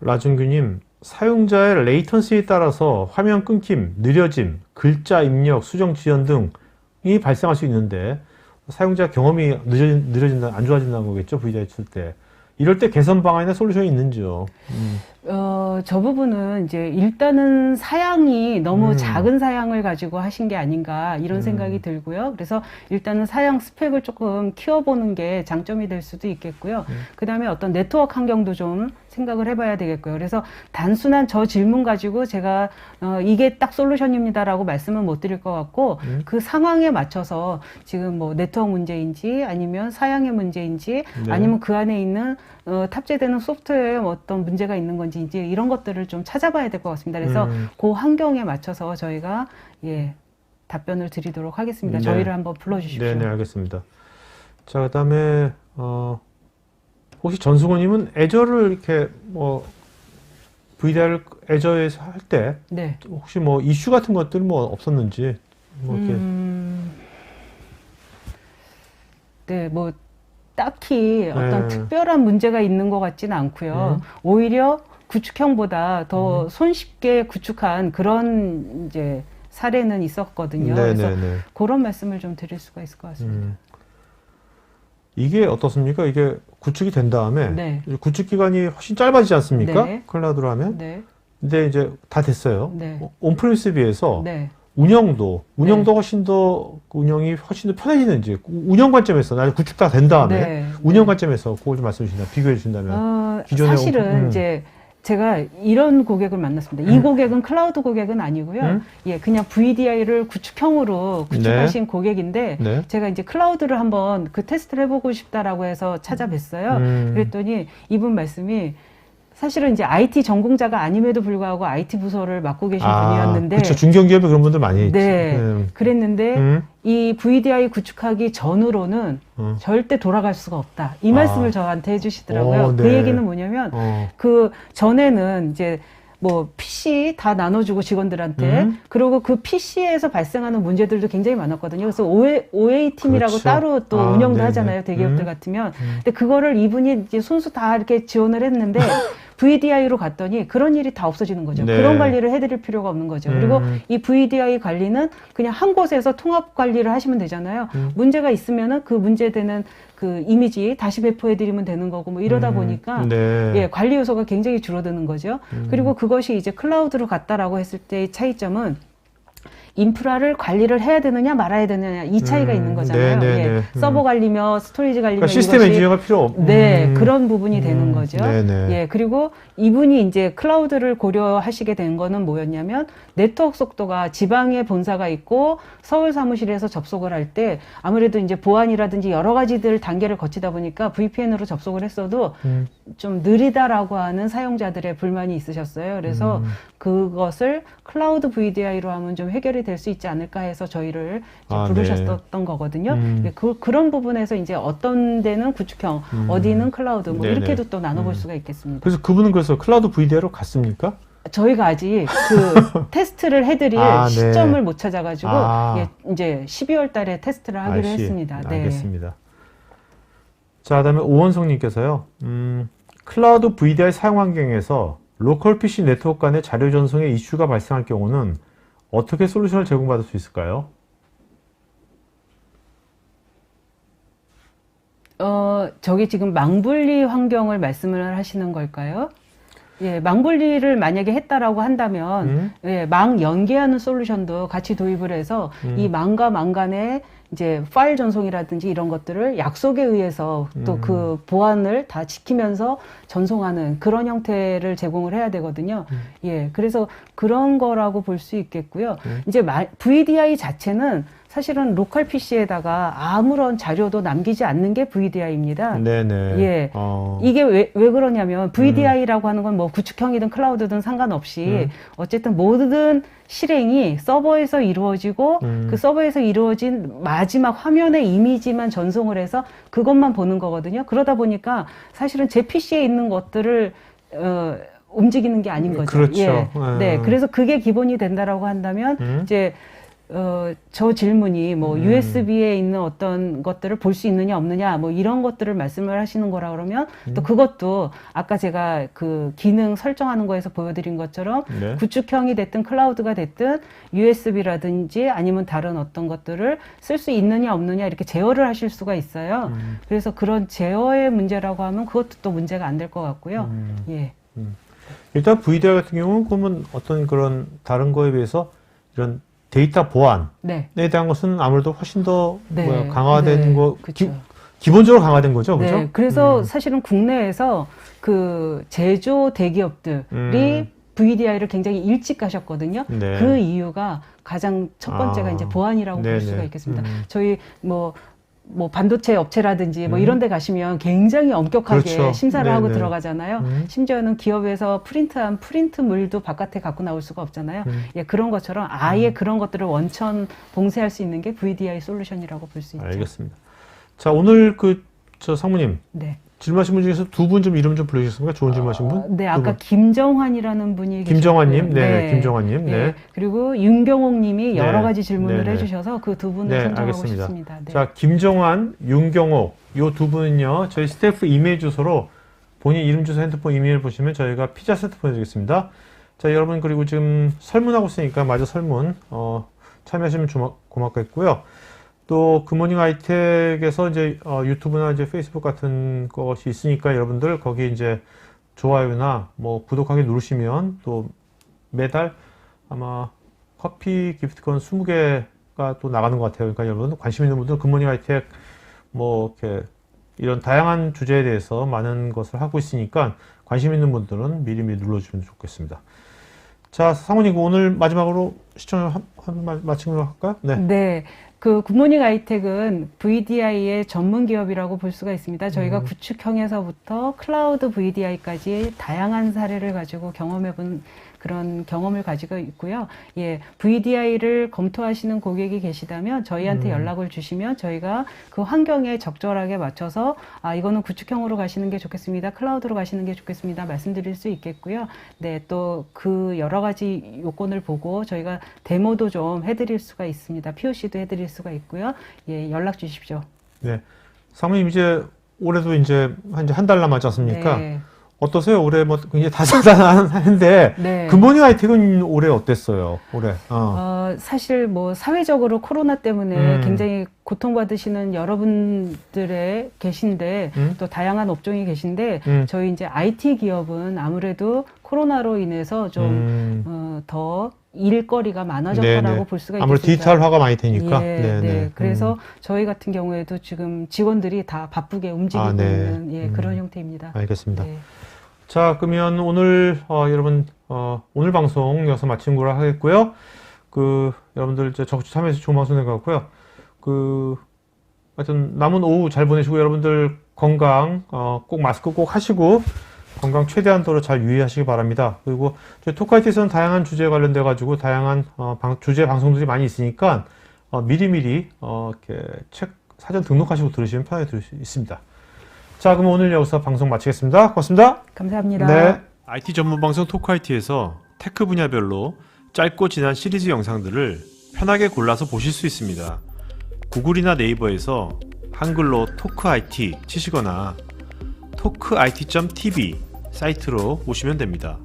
라준규님, 사용자의 레이턴시에 따라서 화면 끊김, 느려짐, 글자 입력, 수정 지연 등이 발생할 수 있는데 사용자 경험이 느려진다, 안 좋아진다는 거겠죠? VDI 쓸 때. 이럴 때 개선 방안이나 솔루션이 있는지요? 저 부분은 이제 일단은 사양이 너무 작은 사양을 가지고 하신 게 아닌가 이런 생각이 들고요. 그래서 일단은 사양 스펙을 조금 키워보는 게 장점이 될 수도 있겠고요. 그 다음에 어떤 네트워크 환경도 좀 생각을 해봐야 되겠고요. 그래서 단순한 저 질문 가지고 제가 이게 딱 솔루션입니다라고 말씀은 못 드릴 것 같고 그 상황에 맞춰서 지금 뭐 네트워크 문제인지 아니면 사양의 문제인지 네. 아니면 그 안에 있는 탑재되는 소프트웨어에 어떤 문제가 있는 건지 이제 이런 것들을 좀 찾아봐야 될 것 같습니다. 그래서 그 환경에 맞춰서 저희가 예 답변을 드리도록 하겠습니다. 네. 저희를 한번 불러주십시오. 네네, 알겠습니다. 자, 그 다음에, 혹시 전승호님은 애저를 이렇게 뭐, VDI를 애저에서 할 때, 네. 혹시 뭐 이슈 같은 것들 뭐 없었는지, 뭐 이렇게. 네, 뭐 딱히 어떤 네. 특별한 문제가 있는 것 같지는 않고요. 오히려 구축형보다 더 손쉽게 구축한 그런 이제 사례는 있었거든요. 그래서 네네네. 그런 말씀을 좀 드릴 수가 있을 것 같습니다. 이게 어떻습니까? 이게 구축이 된 다음에, 네. 구축 기간이 훨씬 짧아지지 않습니까? 네. 클라우드로 하면. 네, 근데 이제 다 됐어요. 네. 온프리미스에 비해서 네. 운영도 훨씬 더, 운영이 훨씬 더 편해지는지, 운영 관점에서, 나중에 구축 다 된 다음에, 네. 운영 관점에서 그걸 좀 말씀해 주신다면, 비교해 주신다면. 기존의 사실은 이제 제가 이런 고객을 만났습니다. 이 고객은 클라우드 고객은 아니고요. 예, 그냥 VDI를 구축형으로 구축하신 고객인데 네. 제가 이제 클라우드를 한번 그 테스트를 해보고 싶다라고 해서 찾아뵀어요. 그랬더니 이분 말씀이 사실은 이제 IT 전공자가 아님에도 불구하고 IT 부서를 맡고 계신 분이었는데 그렇죠. 중견기업에 그런 분들 많이 있지. 네. 그랬는데 이 VDI 구축하기 전으로는 절대 돌아갈 수가 없다. 이 말씀을 저한테 해주시더라고요. 네. 그 얘기는 뭐냐면 그 전에는 이제 뭐 PC 다 나눠주고 직원들한테 그리고 그 PC에서 발생하는 문제들도 굉장히 많았거든요. 그래서 OA 팀이라고 그렇죠. 따로 또 운영도 네네. 하잖아요. 대기업들 같으면. 근데 그거를 이분이 이제 손수 다 이렇게 지원을 했는데 VDI로 갔더니 그런 일이 다 없어지는 거죠. 네. 그런 관리를 해드릴 필요가 없는 거죠. 그리고 이 VDI 관리는 그냥 한 곳에서 통합 관리를 하시면 되잖아요. 문제가 있으면은 그 문제되는 그 이미지 다시 배포해드리면 되는 거고 뭐 이러다 보니까 네. 예, 관리 요소가 굉장히 줄어드는 거죠. 그리고 그것이 이제 클라우드로 갔다라고 했을 때의 차이점은 인프라를 관리를 해야 되느냐 말아야 되느냐 이 차이가 있는 거잖아요. 예, 서버 관리며 스토리지 관리며 그러니까 시스템 엔지니어가 필요 없. 네, 그런 부분이 되는 거죠. 네네. 예, 그리고 이분이 이제 클라우드를 고려하시게 된 거는 뭐였냐면 네트워크 속도가 지방에 본사가 있고 서울 사무실에서 접속을 할 때 아무래도 이제 보안이라든지 여러 가지들 단계를 거치다 보니까 VPN으로 접속을 했어도 좀 느리다라고 하는 사용자들의 불만이 있으셨어요. 그래서 그것을 클라우드 VDI로 하면 좀 해결이 될 수 있지 않을까 해서 저희를 이제 부르셨던 거거든요. 예, 그런 부분에서 이제 어떤 데는 구축형, 어디는 클라우드, 뭐 네네. 이렇게도 또 나눠볼 수가 있겠습니다. 그래서 그분은 그래서 클라우드 VDI로 갔습니까? 저희가 아직 그 테스트를 해드릴 네. 시점을 못 찾아가지고 아. 예, 이제 12월 달에 테스트를 하기로 했습니다. 네. 알겠습니다. 자, 그다음에 오원성님께서요. 클라우드 VDI 사용 환경에서 로컬 PC 네트워크 간의 자료 전송에 이슈가 발생할 경우는 어떻게 솔루션을 제공받을 수 있을까요? 저기 지금 망분리 환경을 말씀을 하시는 걸까요? 예, 망분리를 만약에 했다라고 한다면, 예, 망 연계하는 솔루션도 같이 도입을 해서 이 망과 망 간의 이제 파일 전송이라든지 이런 것들을 약속에 의해서 또 그 보안을 다 지키면서 전송하는 그런 형태를 제공을 해야 되거든요. 예, 그래서 그런 거라고 볼 수 있겠고요. 이제 VDI 자체는 사실은 로컬 PC에다가 아무런 자료도 남기지 않는 게 VDI입니다. 네네. 예. 이게 왜 그러냐면 VDI라고 하는 건 뭐 구축형이든 클라우드든 상관없이 어쨌든 모든 실행이 서버에서 이루어지고 그 서버에서 이루어진 마지막 화면의 이미지만 전송을 해서 그것만 보는 거거든요. 그러다 보니까 사실은 제 PC에 있는 것들을 움직이는 게 아닌 거죠. 그렇죠. 예. 네. 그래서 그게 기본이 된다라고 한다면 이제 저 질문이 뭐 USB에 있는 어떤 것들을 볼 수 있느냐 없느냐 뭐 이런 것들을 말씀을 하시는 거라 그러면 또 그것도 아까 제가 그 기능 설정하는 거에서 보여드린 것처럼 네. 구축형이 됐든 클라우드가 됐든 USB라든지 아니면 다른 어떤 것들을 쓸 수 있느냐 없느냐 이렇게 제어를 하실 수가 있어요. 그래서 그런 제어의 문제라고 하면 그것도 또 문제가 안 될 것 같고요. 예. 일단 VDI 같은 경우는 그러면 어떤 그런 다른 거에 비해서 이런 데이터 보안에 네. 대한 것은 아무래도 훨씬 더 네. 강화된 네. 거, 그쵸. 기본적으로 강화된 거죠, 그죠? 네, 그래서 사실은 국내에서 그 제조 대기업들이 VDI를 굉장히 일찍 가셨거든요. 네. 그 이유가 가장 첫 번째가 이제 보안이라고 네네. 볼 수가 있겠습니다. 저희 뭐 반도체 업체라든지 뭐 이런 데 가시면 굉장히 엄격하게 그렇죠. 심사를 하고 네네. 들어가잖아요. 심지어는 기업에서 프린트한 프린트물도 바깥에 갖고 나올 수가 없잖아요. 예, 그런 것처럼 아예 그런 것들을 원천 봉쇄할 수 있는 게 VDI 솔루션이라고 볼 수 있죠. 알겠습니다. 자, 오늘 저 상무님 네. 질문하신 분 중에서 두 분 좀 이름 좀 불러주셨습니까? 좋은 질문하신 분? 네, 아까 김정환이라는 분이 김정환님, 계셨고요. 네, 김정환님, 네. 네. 그리고 윤경옥님이 여러 네. 가지 질문을 네, 네. 해주셔서 그 두 분을 네, 선정하고 알겠습니다. 싶습니다. 네. 자, 김정환, 윤경옥 요 두 분은요 저희 스태프 이메일 주소로 본인 이름 주소 핸드폰 이메일 보시면 저희가 피자 세트 보내드리겠습니다. 자, 여러분 그리고 지금 설문하고 있으니까 마저 설문 참여하시면 고맙겠고요. 또 굿모닝 하이텍에서 이제 유튜브나 이제 페이스북 같은 것이 있으니까 여러분들 거기 이제 좋아요나 뭐 구독하기 누르시면 또 매달 아마 커피 기프트콘 20개가 또 나가는 것 같아요. 그러니까 여러분 관심 있는 분들 굿모닝 하이텍 뭐 이렇게 이런 다양한 주제에 대해서 많은 것을 하고 있으니까 관심 있는 분들은 미리미리 눌러주시면 좋겠습니다. 자, 사모님 오늘 마지막으로 시청을 마친 걸로 할까요? 네. 네. 그 굿모닝 아이텍은 VDI의 전문 기업이라고 볼 수가 있습니다. 저희가 구축형에서부터 클라우드 VDI까지 다양한 사례를 가지고 경험해본 그런 경험을 가지고 있고요. 예, VDI를 검토하시는 고객이 계시다면 저희한테 연락을 주시면 저희가 그 환경에 적절하게 맞춰서 이거는 구축형으로 가시는 게 좋겠습니다. 클라우드로 가시는 게 좋겠습니다. 말씀드릴 수 있겠고요. 네, 또 그 여러 가지 요건을 보고 저희가 데모도 좀 해드릴 수가 있습니다. POC도 해드릴 수가 있고요. 예, 연락 주십시오. 네, 사모님 이제 올해도 이제 한 달 남았지 않습니까? 네. 어떠세요? 올해 뭐 굉장히 다사다난한데 네. 굿모닝 하이텍은 올해 어땠어요? 올해. 사실 뭐 사회적으로 코로나 때문에 굉장히 고통받으시는 여러분들의 계신데 또 다양한 업종이 계신데 저희 이제 IT 기업은 아무래도 코로나로 인해서 좀 더 일거리가 많아졌다라고 네네. 볼 수가 있겠습니다. 아무래도 디지털화가 많이 되니까. 예, 네네. 네. 그래서 저희 같은 경우에도 지금 직원들이 다 바쁘게 움직이고 네. 있는 예, 그런 형태입니다. 알겠습니다. 네. 자, 그러면 오늘 여러분 오늘 방송 여기서 마친 거라 하겠고요. 여러분들 이제 적극 참여해서 좋은 방송 된 것 같고요. 하여튼 남은 오후 잘 보내시고 여러분들 건강 꼭 마스크 꼭 하시고 건강 최대한도로 잘 유의하시기 바랍니다. 그리고 저희 토크아이티에서는 다양한 주제에 관련돼 가지고 다양한 주제 방송들이 많이 있으니까 미리미리 이렇게 책 사전 등록하시고 들으시면 편하게 들을 수 있습니다. 자, 그럼 오늘 여기서 방송 마치겠습니다. 고맙습니다. 감사합니다. 네. IT 전문 방송 토크아이티에서 테크 분야별로 짧고 진한 시리즈 영상들을 편하게 골라서 보실 수 있습니다. 구글이나 네이버에서 한글로 토크아이티 치시거나 토크it.tv 사이트로 오시면 됩니다.